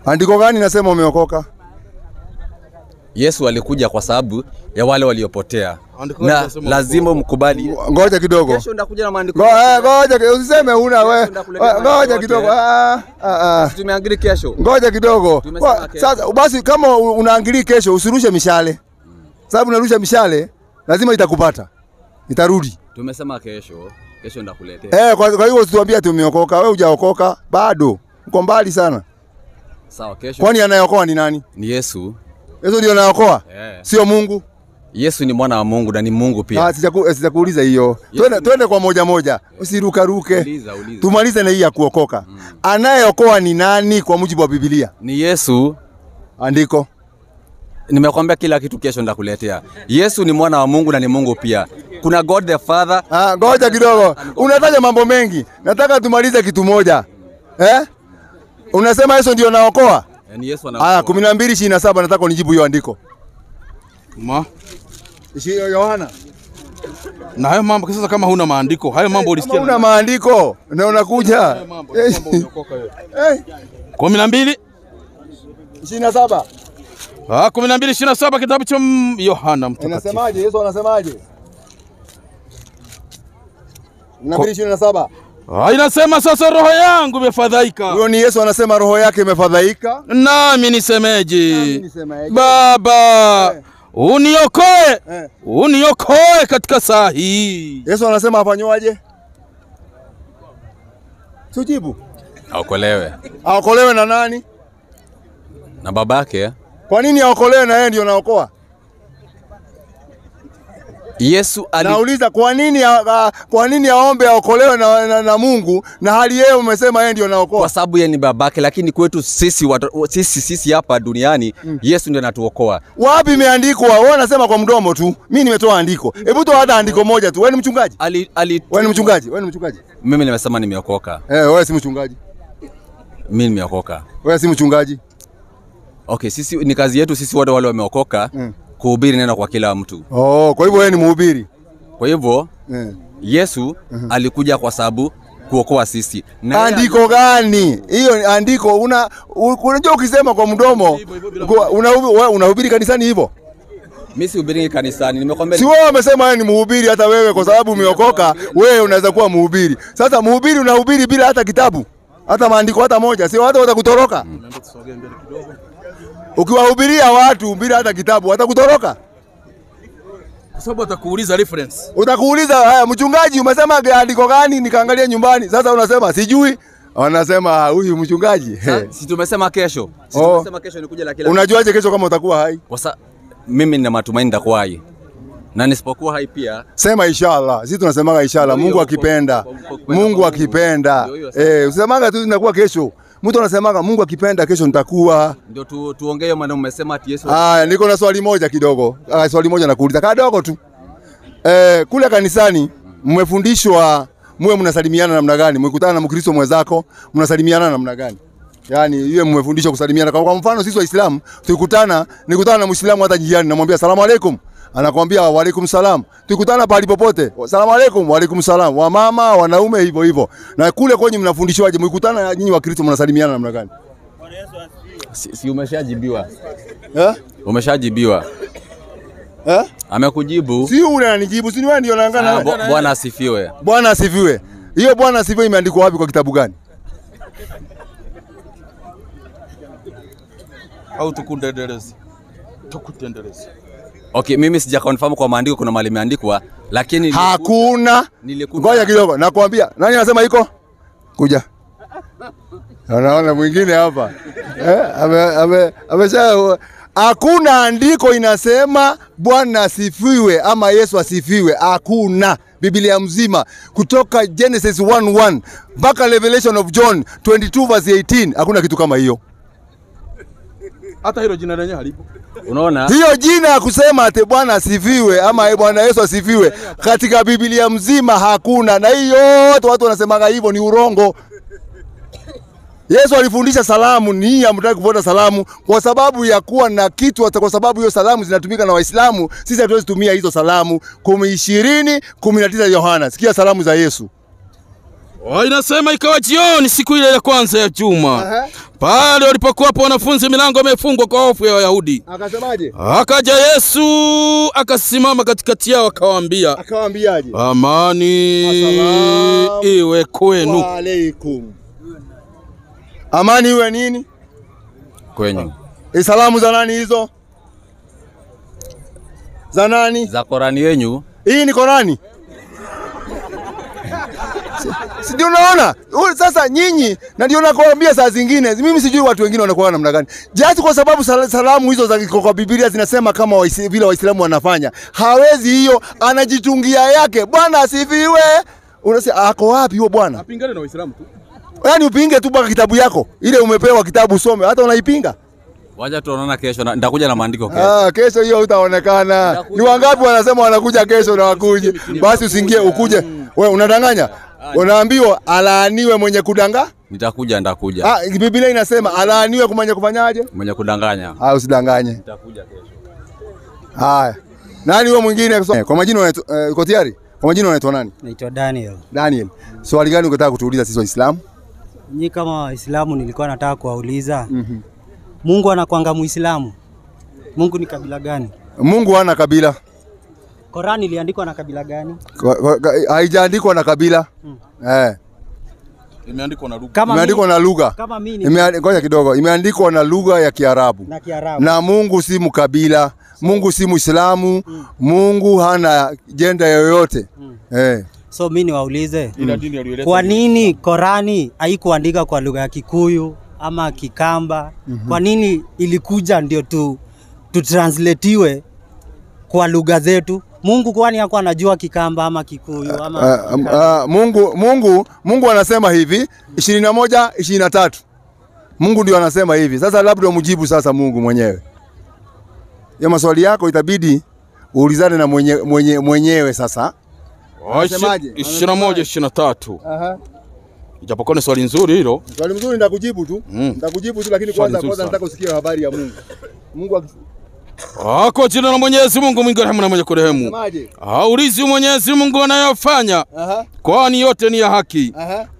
Andiko gani nasema umeokoka? Yesu alikuja kwa sababu ya wale waliopotea. Na lazima mkubali. Ngoja kidogo. Kesho ndakuja na maandiko. Ngoja usiseme una wewe. Ngoja kidogo. Tumeangalia kesho. Ngoja kidogo. Sasa basi kama unaangalia kesho usirushe mishale. Sababu unarusha mishale lazima itakupata. Itarudi. Tumesema kesho. Kesho ndakuletea. Kwa hiyo usituambie tumeokoka. Wewe hujaokoka bado. Uko mbali sana. Sawa, kesho. Kwani anayeokoa ni nani? Ni Yesu. Yesu ndio anaokoa? Sio Mungu. Yesu ni mwana wa Mungu na ni Mungu pia. Sijakuuliza hiyo. Twende kwa moja moja. Usirukaruke. Uliza. Tumalize na hii ya kuokoka. Anayeokoa ni nani kwa mujibu wa Biblia? Ni Yesu. Andiko. Nimekwambia kila kitu, kesho nitakuletea. Yesu ni mwana wa Mungu na ni Mungu pia. Kuna God the Father. Ngoja kidogo. Unataja mambo mengi. Nataka tumalize kitu moja. Unasema Yesu ndio anaokoa? Ni Yesu anaokoa. 12:27 nataka unijibu hiyo andiko. Yohana. Na hayo mambo sasa, kama huna maandiko, hayo mambo ulisikia? Huna maandiko na unakuja. 12:27. 12:27 kitabu cha Yohana Mtakatifu. Inasemaje? Yesu anasemaje? 12:27. Inasema sasa roho yangu imefadhaika. Huyo ni Yesu anasema roho yake imefadhaika. Nami nisemeje? Baba, uniokoe. Uniokoe katika saa hii. Yesu anasema afanywaje? Tujibu. Aokolewe. Aokolewe na nani? Na babake. Kwa nini aokolewe na yeye ndio anaokoa? Yesu Nauliza kwa nini aombe aokolewe na Mungu na hali yeye umesema yeye ndio anaokoa? Kwa sababu yeye ni babake, lakini kwetu sisi hapa duniani Yesu ndiye anatuokoa. Wapi imeandikwa? Wewe unasema kwa mdomo tu. Mimi nimetoa andiko. Hebu toa hata andiko moja tu. Wewe ni mchungaji? Wewe ni mchungaji? Wewe ni mchungaji? Mimi nimesema nimeokoka. Wewe si mchungaji? Mimi nimeokoka. Wewe si mchungaji? Okay, sisi ni kazi yetu sisi wale wameokoka kuhubiri neno kwa kila mtu. Kwa hivyo wewe ni mhubiri. Kwa hivyo Yesu alikuja kwa sababu kuokoa sisi. Andiko gani? Hiyo andiko unajua ukisema kwa mdomo unahubiri kanisani hivyo? Mimi sihubiri kanisani, nimekwambia. Si wewe umesema wewe ni mhubiri, hata wewe kwa sababu umeokoka wewe unaweza kuwa mhubiri. Sasa mhubiri unahubiri bila hata kitabu, hata maandiko hata moja, sio watu watakutoroka. Ukiwahubiria watu bila hata kitabu watakutoroka. Kwa sababu atakuuliza reference. Utakuuliza haya, mchungaji umesema andiko gani nikaangalia nyumbani. Sasa unasema sijui. Wanasema huyu mchungaji. Si tumesema kesho. Si tumesema kesho nikuja la kila. Unajuaje kesho kama utakuwa hai? Kwa sababu mimi nina matumaini nitakuwa hai. Na nisipokuwa hai pia sema inshallah. Sisi tunasemaga inshallah, Mungu akipenda. Mungu akipenda. Usisemanga tu nitakuwa kesho. Mtu anasemaga Mungu akipenda kesho nitakuwa. Ndio tuongee maneno umesema ati Yesu. Niko na swali moja kidogo. Swali moja nakuuliza kadogo tu. Kule kanisani mmefundishwa muwe mnasalimiana namna gani? Mkikutana na Mkristo mwenzako mnasalimiana namna gani? Yaani yeye mmefundishwa kusalimiana. Kwa mfano sisi Waislamu nikutana na Muislamu hata njiani namwambia salamu alaykum. Anakuambia wa alaikum salam. Tukutana pale popote. Salamu alaykum, wa alaikum salam. Wa mama, wanaume hivyo hivyo. Na kule kwenye mnafundishwaje? Mkikutana nyinyi wa Kristo mnasalimiana namna gani? Si umeshajibiwa. Umeshajibiwa. Amekujibu. Si yule ananijibu, si wewe ndio unaangana. Bwana asifiwe. Bwana asifiwe. Hiyo Bwana asifiwe imeandikwa wapi kwa kitabu gani? Au tukundendeleze. Tukutendeleze. Okay, mimi sija confirm kwa maandiko kuna mahali imeandikwa, lakini hakuna. Ngoja kidogo, nakwambia. Nani anasema iko? Kuja. Anaona mwingine hapa. Amesha hakuna andiko inasema Bwana asifiwe ama Yesu asifiwe. Hakuna. Biblia mzima kutoka Genesis 1:1 mpaka Revelation of John 22:18 hakuna kitu kama hiyo. Hata hilo jina lenyewe halipo. Unaona? Hiyo jina ya kusema ate Bwana asifiwe ama Bwana Yesu asifiwe katika Biblia mzima hakuna, na hiyo yote watu wanasemaga hivyo ni urongo. Yesu alifundisha salamu, ni hamtaki kufuata salamu kwa sababu ya kuwa na kitu, hata kwa sababu hiyo salamu zinatumika na Waislamu. Sisi hatuwezi tumia hizo salamu. 10:20-19 Yohana. Sikia salamu za Yesu. Inasema ikawa jioni siku ile ya kwanza ya juma. Pale walipokuwa wanafunzi milango imefungwa kwa hofu ya Wayahudi. Akasemaje? Akaja Yesu akasimama katikati yao akawaambia. Akawaambiaje? Amani iwe kwenu. Wa alaikum. Amani iwe nini? Kwenyu. Salamu za nani hizo? Za nani? Za Korani yenu. Hii ni Korani. Ndio unaona? Sasa nyinyi na ndio nakwambia saa zingine mimi sijui watu wengine wanakuwa namna gani. Just kwa sababu salamu hizo za kwa Biblia zinasema kama vile Waislamu wanafanya. Hawezi hiyo, anajitungia yake. Bwana asifiwe. Unasema ako wapi huyo bwana? Apingane na Waislamu tu. Yaani upinge tu baka kitabu yako. Ile umepewa kitabu usome, hata unaipinga. Wacha tuonana kesho, nitakuja na maandiko kesho. Kesho hiyo utaonekana. Ni wangapi wanasema wanakuja kesho na wakuje? Basi usingie ukuje. Wewe unadanganya. Unaambiwa alaaniwe mwenye kudanga? Nitakuja. Biblia inasema alaaniwe kumanya kufanyaje? Mwenye kudanganya. Usidanganye. Nitakuja kesho. Haya. Nani huyo mwingine? Kwa majina uko tayari? Kwa majina unaitwa nani? Naitwa Daniel. Daniel. Swali gani ungetaka kutuuliza sisi Waislamu? Nyinyi kama Waislamu nilikuwa nataka kuwauliza. Mungu anakuanga Muislamu. Mungu ni kabila gani? Mungu hana kabila. Qur'an iliandikwa na kabila gani? Haijaandikwa na kabila. Imeandikwa na lugha. Imeandikwa na lugha. Kama mimi. Ngoja kidogo. Imeandikwa na lugha ya Kiarabu. Na Mungu si mkabila. Mungu si Muislamu. Mungu hana jenda yoyote. So mimi niwaulize. Kwa nini Qur'ani haikuandika kwa lugha ya Kikuyu ama Kikamba? Kwa nini ilikuja ndio tutranslatiwe kwa lugha zetu? Mungu kwani hakuwa anajua Kikamba ama Kikuyu ama Mungu anasema hivi 21:23. Mungu ndio anasema hivi. Sasa labda umjibu sasa Mungu mwenyewe. Ya maswali yako itabidi uulizane na mwenyewe sasa. Unasemaje? 21:23. Ijapokuwa ni swali nzuri hilo. Swali nzuri nitakujibu tu. Nitakujibu tu lakini kwanza nataka usikie habari ya Mungu. Mungu kwa jina la Mwenyezi Mungu mwingi wa rehema na mwenye kurehemu. Haulizi Mwenyezi Mungu anayofanya. Kwani yote ni ya haki.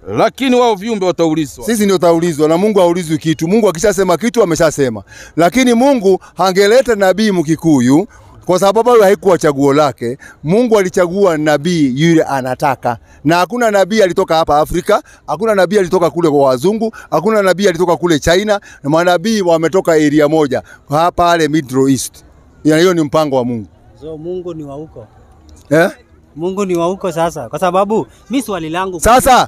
Lakini wao viumbe wataulizwa. Sisi ndio taulizwa na Mungu haulizwi kitu. Mungu akishasema kitu ameshasema. Lakini Mungu hangeleta nabii Mkikuyu kwa sababu haikuwa chaguo lake. Mungu alichagua nabii yule anataka. Na hakuna nabii alitoka hapa Afrika, hakuna nabii alitoka kule kwa wazungu, hakuna nabii alitoka kule China, na manabii wametoka area moja hapa pale Middle East. Hiyo ni mpango wa Mungu. So Mungu ni wa huko. Mungu ni wa huko sasa. Kwa sababu mimi swali langu sasa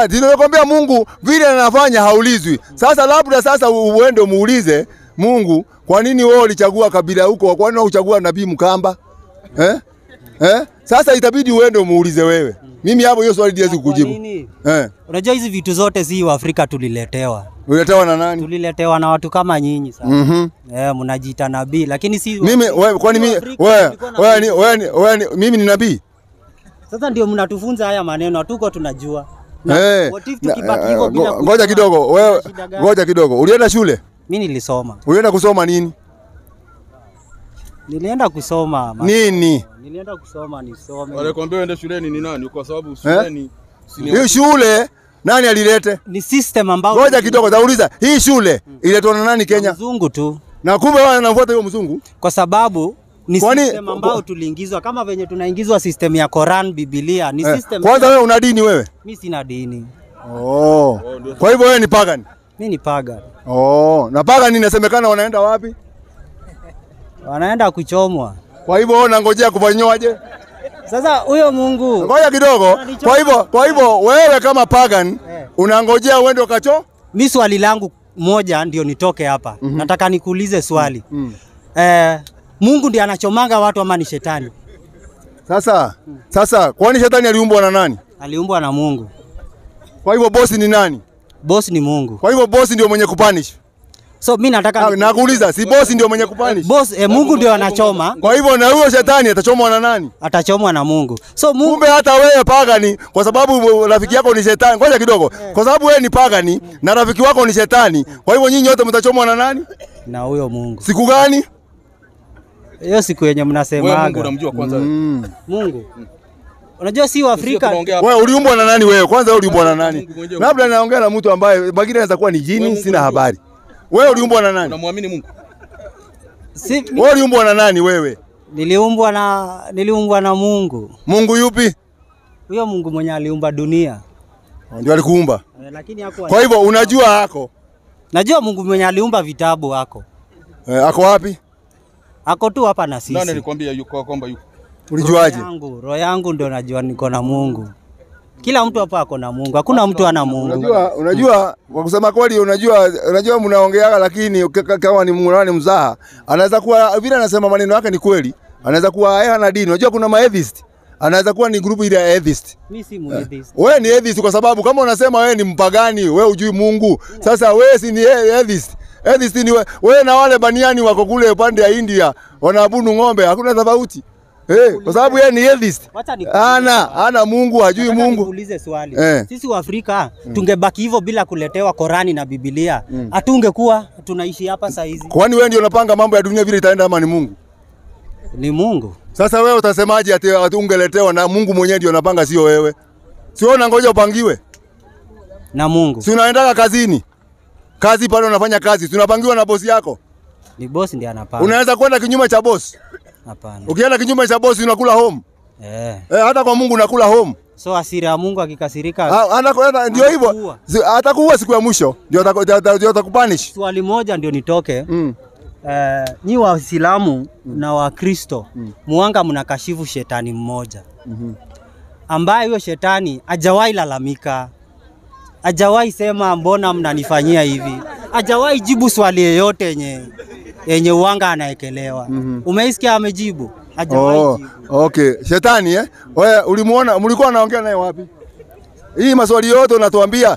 nilikwambia Mungu vile anafanya haulizwi. Sasa labda sasa uende muulize Mungu, kwa nini wewe ulichagua kabila huko? Kwa nini unachagua nabii Mkamba? Sasa itabidi uende muulize wewe. Mimi hapo hiyo swali siwezi kukujibu. Unajua hizi vitu zote si wa Afrika tuliletewa. Uliletewa na nani? Tuliletewa na watu kama nyinyi sasa. Mnajiita nabii lakini si mimi kwani mimi ni nabii? Sasa ndio mnatufunza haya maneno hatuko tunajua. Ngoja kidogo. Ulienda shule? Mimi nilisoma. Ulienda kusoma nini? Nilienda kusoma nini? Nilienda kusoma nisome. Wale kwambia uende shuleni ni nani? Kwa sababu shuleni hii shule nani alilete? Ni system ambao. Ngoja kidogo nauliza, hii shule iletwa na nani Kenya? Mzungu tu. Na kumbe wao wanafuata hiyo mzungu? Kwa sababu ni system ambao tuliingizwa kama venye tunaingizwa system ya Quran, Biblia, ni system. Kwanza wewe una dini wewe? Mimi sina dini. Kwa hivyo wewe ni pagan? Mimi ni pagan. Na pagan inasemekana wanaenda wapi? Wanaenda kuchomwa. Kwa hivyo wewe unangojea kufanywaje? Sasa huyo Mungu. Ngoja kidogo. Kwa hivyo wewe kama pagan unangojea uende ukacho? Mimi swali langu moja ndio nitoke hapa. Nataka nikuulize swali. Mungu ndiye anachomanga watu ama ni shetani? Sasa kwani shetani aliumbwa na nani? Aliumbwa na Mungu. Kwa hivyo boss ni nani? Boss ni Mungu. Kwa hivyo boss ndio mwenye kupunish. So mimi nataka nakuuliza, si boss ndio mwenye kupunish? Boss Mungu ndio anachoma. Kwa hivyo na huyo shetani atachomwa na nani? Atachomwa na Mungu. So Mungu, kumbe hata wewe pagani kwa sababu rafiki yako ni shetani. Ngoja kidogo. Kwa sababu wewe ni pagani na rafiki wako ni shetani. Kwa hivyo nyinyi wote mtachomwa na nani? Na huyo Mungu. Siku gani? Hiyo siku yenye mnasemaga. Wewe Mungu unamjua kwanza wewe. Mungu. Unajua si wa Afrika. Wewe uliumbwa na nani wewe? Kwanza wewe uliumbwa na nani? Labda naongea na mtu ambaye mwingine anaweza kuwa ni jini, sina habari. Wewe uliumbwa na nani? Unamwamini Mungu? Wewe uliumbwa na nani wewe? Niliumbwa na Mungu. Mungu yupi? Huyo Mungu mwenye aliumba dunia. Ndio alikuumba. Lakini hakuwa. Kwa hivyo unajua hako? Najua Mungu mwenye aliumba vitabu hako. Ako wapi? Ako tu hapa na sisi. Nani alikwambia yuko kwamba yuko? Ulijuaje? Roho yangu ndio najua niko na Mungu. Kila mtu hapa ako na Mungu. Hakuna mtu ana Mungu. Unajua kwa kusema kweli unajua mnaongeaga, lakini kama ni Mungu ni mzaha. Anaweza kuwa vile anasema maneno yake ni kweli. Anaweza kuwa yeye hana dini. Unajua kuna ma-atheist. Anaweza kuwa ni group ile ya atheist. Mimi si mu-atheist. Wewe ni atheist kwa sababu kama unasema wewe ni mpagani, wewe hujui Mungu. Sasa wewe si ni atheist. Atheist ni wewe na wale baniani wako kule upande ya India wanaabudu ng'ombe, hakuna tofauti. Kwa sababu yeye ni atheist. Ana Mungu, hajui Mungu. Nikuulize swali. Sisi wa Afrika tungebaki hivyo bila kuletewa Korani na Biblia. Hatungekuwa tunaishi hapa saa hizi. Kwani wewe ndio unapanga mambo ya dunia vile itaenda ama ni Mungu? Ni Mungu. Sasa wewe utasemaje ati ungeletewa na Mungu mwenyewe ndio anapanga, sio wewe? Sio unangoja upangiwe na Mungu? Si unaendaga kazini. Kazi pale unafanya kazi, tunapangiwa na bosi yako. Ni bosi ndiye anapanga. Unaweza kwenda kinyume cha bosi? Hapana. Ukienda kinyume cha bosi unakula home. Hata kwa Mungu unakula home. So hasira ya Mungu akikasirika, anakwenda ndio hivyo. Atakuua siku ya mwisho, ndio atakupunish. Swali moja ndio nitoke. Nyi Waislamu na Wakristo muanga mnakashifu shetani mmoja. Ambaye huyo shetani hajawahi lalamika. Hajawahi sema mbona mnanifanyia hivi. Hajawahi jibu swali yoyote yenye uanga anaekelewa. Umeisikia amejibu? Hajawahi jibu. Okay, shetani wewe ulimuona, mlikuwa naongea naye wapi? Hii maswali yote unatuambia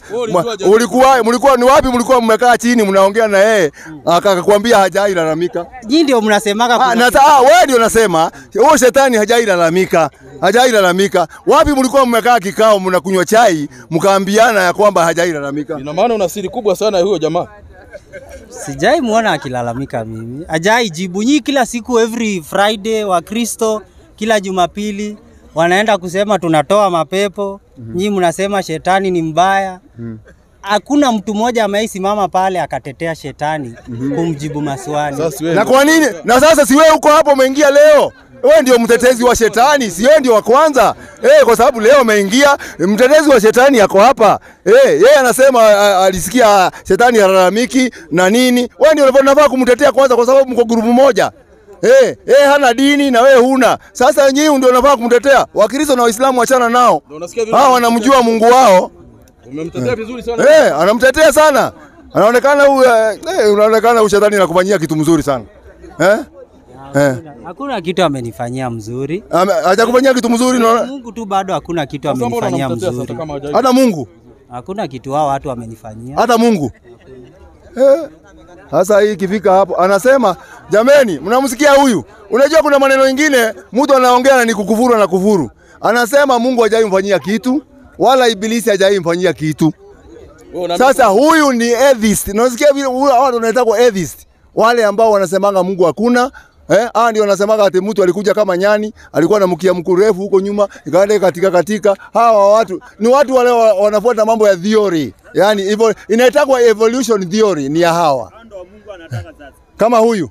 mlikuwa ni wapi? Mlikuwa mmekaa chini mnaongea na yeye akakwambia hajawahi lalamika. Nyinyi ndio mnasemaga wewe ndio unasema huyo shetani hajawahi lalamika. Hajawahi lalamika. Wapi mlikuwa mmekaa kikao mnakunywa chai mkaambiana ya kwamba hajawahi lalamika? Ina maana una siri kubwa sana huyo jamaa. Sijai muona akilalamika mimi. Hajawahi jibu. Nyinyi kila siku every Friday wa Kristo kila Jumapili wanaenda kusema tunatoa mapepo. Nyinyi mnasema shetani ni mbaya. Hakuna mtu mmoja amesimama pale akatetea shetani kumjibu maswali. Na kwa nini? Na sasa si wewe uko hapo umeingia leo. Wewe ndio mtetezi wa shetani, si wewe ndio wa kwanza. Kwa sababu leo umeingia, mtetezi wa shetani yako hapa. Yeye anasema alisikia shetani halalamiki na nini. Wewe ndio unafaa kumtetea kwanza kwa sababu mko grupu moja. Hana dini na wewe huna. Sasa nyinyi ndio unafaa kumtetea. Wakristo na Waislamu achana nao. Hao wanamjua Mungu wao. Umemtetea vizuri sana. Anamtetea sana. Unaonekana shetani anakufanyia kitu mzuri sana. Hakuna kitu amenifanyia mzuri. Hajakufanyia kitu mzuri na Mungu tu bado hakuna kitu amenifanyia mzuri. Hata Mungu. Hakuna kitu wao watu wamenifanyia. Hata Mungu. Sasa hii ikifika hapo anasema jameni, mnamsikia huyu? Unajua kuna maneno mengine mtu anaongea na ni kukufuru na kufuru. Anasema Mungu hajawahi mfanyia kitu wala ibilisi hajawahi mfanyia kitu. Sasa huyu ni atheist. Unasikia vile watu wanaitwa atheist. Wale ambao wanasemanga Mungu hakuna. Ndio wanasemaga ati mtu alikuja kama nyani, alikuwa na mkia mrefu huko nyuma, ikaenda katika. Hawa watu ni watu wale wanafuata mambo ya theory. Yaani hivyo inaitwa evolution theory ni ya hawa. Kama huyu.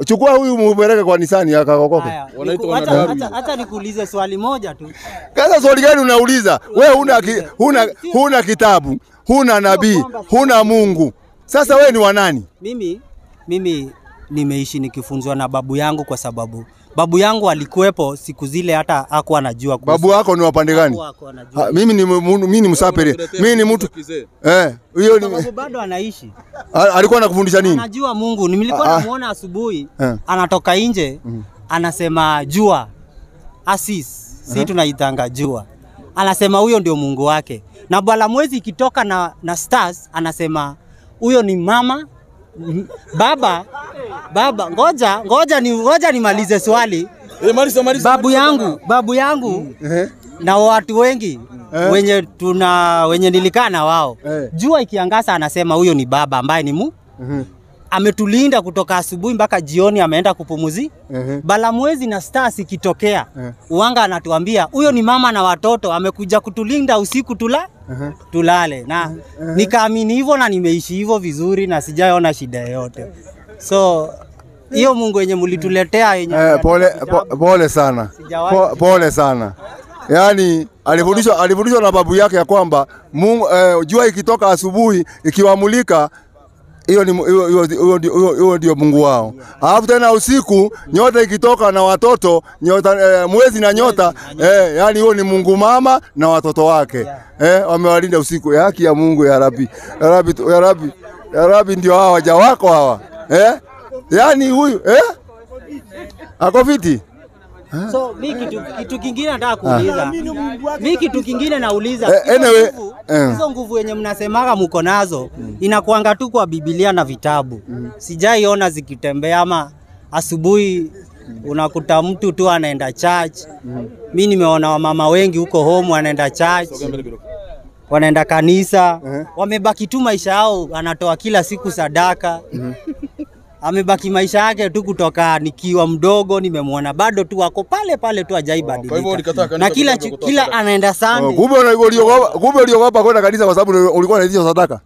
Chukua huyu mpeleke kwa nisani akakokoke. Hata nikuulize swali moja tu. Kaza swali gani unauliza? Wewe huna kitabu, huna nabii, huna Mungu. Sasa wewe ni wa nani? Mimi nimeishi nikifunzwa na babu yangu kwa sababu babu yangu alikuwepo siku zile hata hakuwa anajua. Babu wako ni wapande gani? Mimi ni Msapere. Mimi ni mtu hiyo ni babu bado anaishi. Alikuwa anakufundisha nini? Anajua Mungu. Nilikuwa namuona asubuhi anatoka nje anasema jua Asis. Si tunaitanga jua. Anasema huyo ndio Mungu wake. Na bala mwezi ikitoka na stars anasema huyo ni mama baba ngoja nimalize swali. Babu yangu na watu wengi wenye nilikaa na wao. Jua ikiangaza anasema huyo ni baba ambaye ni ametulinda kutoka asubuhi mpaka jioni ameenda kupumuzi. Bala mwezi na stars ikitokea uanga anatuambia huyo ni mama na watoto amekuja kutulinda usiku tulale. Na nikaamini hivyo na nimeishi hivyo vizuri na sijaona shida yoyote. So hiyo Mungu yenye mlituletea yenye pole sana. Pole sana. Yaani alifundishwa na babu yake ya kwamba Mungu jua ikitoka asubuhi ikiwamulika hiyo ndio Mungu wao. Alafu tena usiku nyota ikitoka na watoto, nyota mwezi na nyota, yani huyo ni Mungu mama na watoto wake. Wamewalinda usiku. Haki ya Mungu ya Rabbi. Ya Rabbi ndio hawa waja wako hawa. Yani huyu ako fiti. So kitu kingine nataka kuuliza. Kitu kingine nauliza. Anyway, hizo nguvu yenye mnasemaga mko nazo inakuanga tu kwa Biblia na vitabu. Sijaiona zikitembea ama asubuhi unakuta mtu tu anaenda church. Mimi nimeona wamama wengi huko home wanaenda church. Wanaenda kanisa. Wamebaki tu maisha yao, anatoa kila siku sadaka. Amebaki maisha yake tu kutoka nikiwa mdogo, nimemwona bado tu wako pale tu hajaibadilika. Na kila anaenda sana. Kumbe uliogopa kwenda kanisa kwa sababu ulikuwa unaitisha sadaka?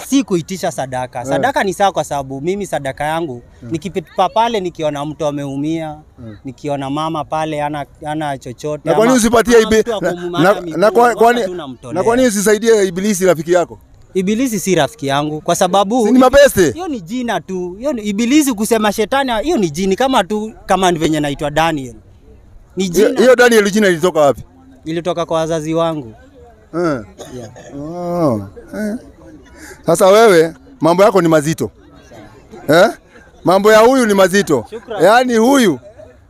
Si kuitisha sadaka. Sadaka ni sawa kwa sababu mimi sadaka yangu nikipita pale nikiona mtu ameumia, nikiona mama pale ana chochote. Na kwa nini usipatie na kwa nini usisaidie Ibilisi rafiki yako? Ibilisi si rafiki yangu kwa sababu ni mabeste. Hiyo ni jina tu. Hiyo Ibilisi kusema shetani, hiyo ni jini kama venye naitwa Daniel. Ni jina. Hiyo Daniel jina ilitoka wapi? Ilitoka kwa wazazi wangu. Sasa wewe mambo yako ni mazito. Mambo ya huyu ni mazito. Yaani huyu,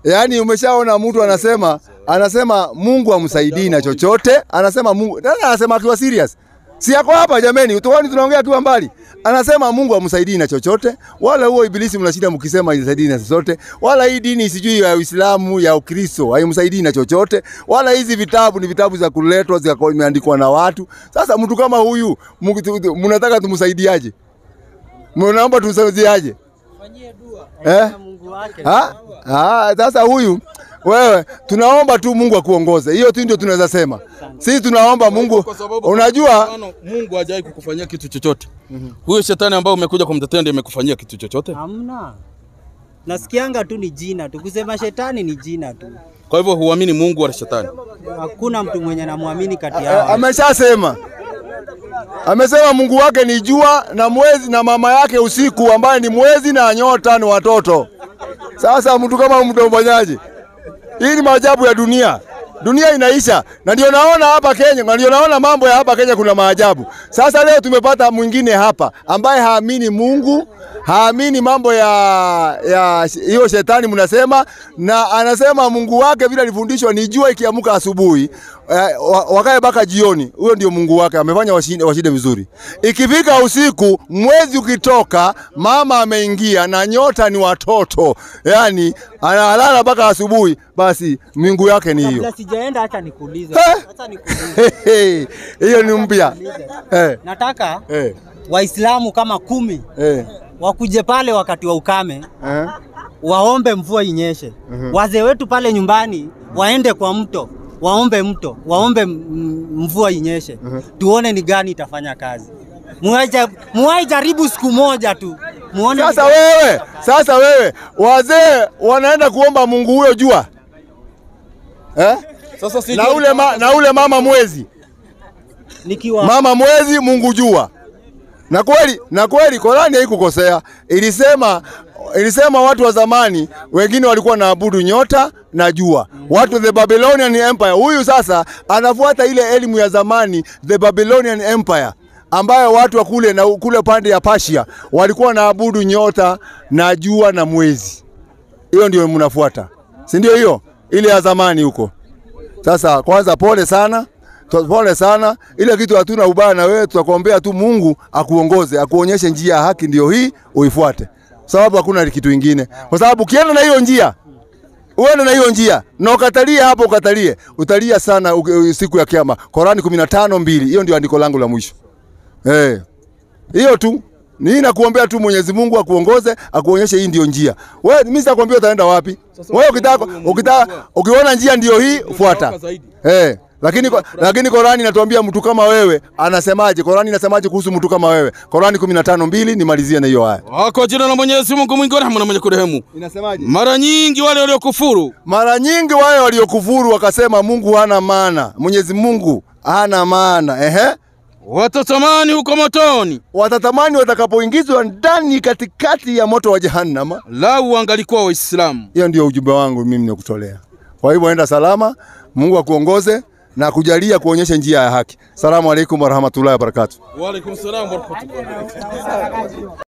yaani umeshaona mtu anasema Mungu amsaidii na chochote, anasema Mungu. Tena anasema akiwa serious. Si yako hapa jameni, utawani tunaongea akiwa mbali. Anasema Mungu amsaidii na chochote, wala huo Ibilisi mnashinda mkisema isaidii na chochote, wala hii dini sijui ya Uislamu ya Ukristo haimsaidii na chochote, wala hizi vitabu ni vitabu za kuletwa zimeandikwa na watu. Sasa mtu kama huyu mnataka tumsaidiaje? Mnaomba tumsaidiaje? Fanyie dua. Mungu wake. Sasa huyu wewe tunaomba tu Mungu akuongoze. Hiyo tu ndio tunaweza sema. Sisi tunaomba Mungu. Unajua Mungu hajai kukufanyia kitu chochote. Huyo shetani ambaye umekuja kumtetea ndiye amekufanyia kitu chochote? Hamna. Nasikianga tu ni jina tu. Kusema shetani ni jina tu. Kwa hivyo huamini Mungu wala shetani? Hakuna mtu mwenye namuamini kati yao. Amesema Mungu wake ni jua na mwezi na mama yake usiku ambaye ni mwezi na nyota ni watoto. Sasa mtu kama mdombanyaji. Hii ni maajabu ya dunia. Dunia inaisha. Na ndio naona hapa Kenya, na ndio naona mambo ya hapa Kenya kuna maajabu. Sasa leo tumepata mwingine hapa ambaye haamini Mungu, haamini mambo ya hiyo shetani mnasema, na anasema Mungu wake vile alifundishwa ni jua ikiamuka asubuhi, wakae baka jioni. Huyo ndio Mungu wake, amefanya washinde vizuri. Ikifika usiku, mwezi ukitoka, mama ameingia na nyota ni watoto. Yaani analala baka asubuhi, basi Mungu yake ni hiyo. Kabla sijaenda acha nikuulize. Hiyo ni mpya. Nataka Waislamu kama 10 wakuje pale wakati wa ukame. Waombe mvua inyeshe. Wazee wetu pale nyumbani waende kwa mto, waombe mvua inyeshe. Tuone ni gani itafanya kazi. Muwai jaribu siku moja tu. Muone. Sasa wewe wazee wanaenda kuomba Mungu huyo jua. Sasa na ule mama mwezi. Mama mwezi Mungu jua. Na kweli Qur'ani haikukosea. Ilisema watu wa zamani wengine walikuwa naabudu nyota na jua. Watu the Babylonian Empire. Huyu sasa anafuata ile elimu ya zamani, the Babylonian Empire, ambayo watu wa kule pande ya Persia walikuwa naabudu nyota na jua na mwezi. Hiyo ndio mnafuata. Si ndio hiyo? Ile ya zamani huko. Sasa kwanza pole sana. Ile kitu hatuna ubaya na wewe, tutakuombea tu Mungu akuongoze, akuonyeshe njia ya haki ndio hii uifuate. Sababu hakuna kitu kingine. Kwa sababu ukienda na hiyo njia, uende na hiyo njia na ukatalie hapo utalia sana siku ya kiyama. Qur'ani 15:2. Hiyo ndio andiko langu la mwisho. Hiyo tu. Ni nakuombea tu Mwenyezi Mungu akuongoze, akuonyeshe hii ndio njia. Wewe mimi sitakwambia utaenda wapi. Wewe ukiona njia ndio hii fuata. Lakini Qur'ani inatuambia mtu kama wewe anasemaje? Qur'ani inasemaje kuhusu mtu kama wewe? Qur'ani 15:2, nimalizie na hiyo aya. Kwa jina la Mwenyezi Mungu mwingi wa rehema na mwenye kurehemu. Inasemaje? Mara nyingi wale waliokufuru wakasema Mungu hana maana. Mwenyezi Mungu hana maana. watatamani huko motoni, watatamani watakapoingizwa ndani katikati ya moto wa jahannama, lau wangalikuwa Waislamu. Hiyo ndio ujumbe wangu mimi nikutolea. Kwa hivyo enda salama, Mungu akuongoze na kujalia kuonyesha njia ya haki. Salamu alaykum wa rahmatullahi wa barakatuh. Wa alaykum salaam wa rahmatullahi.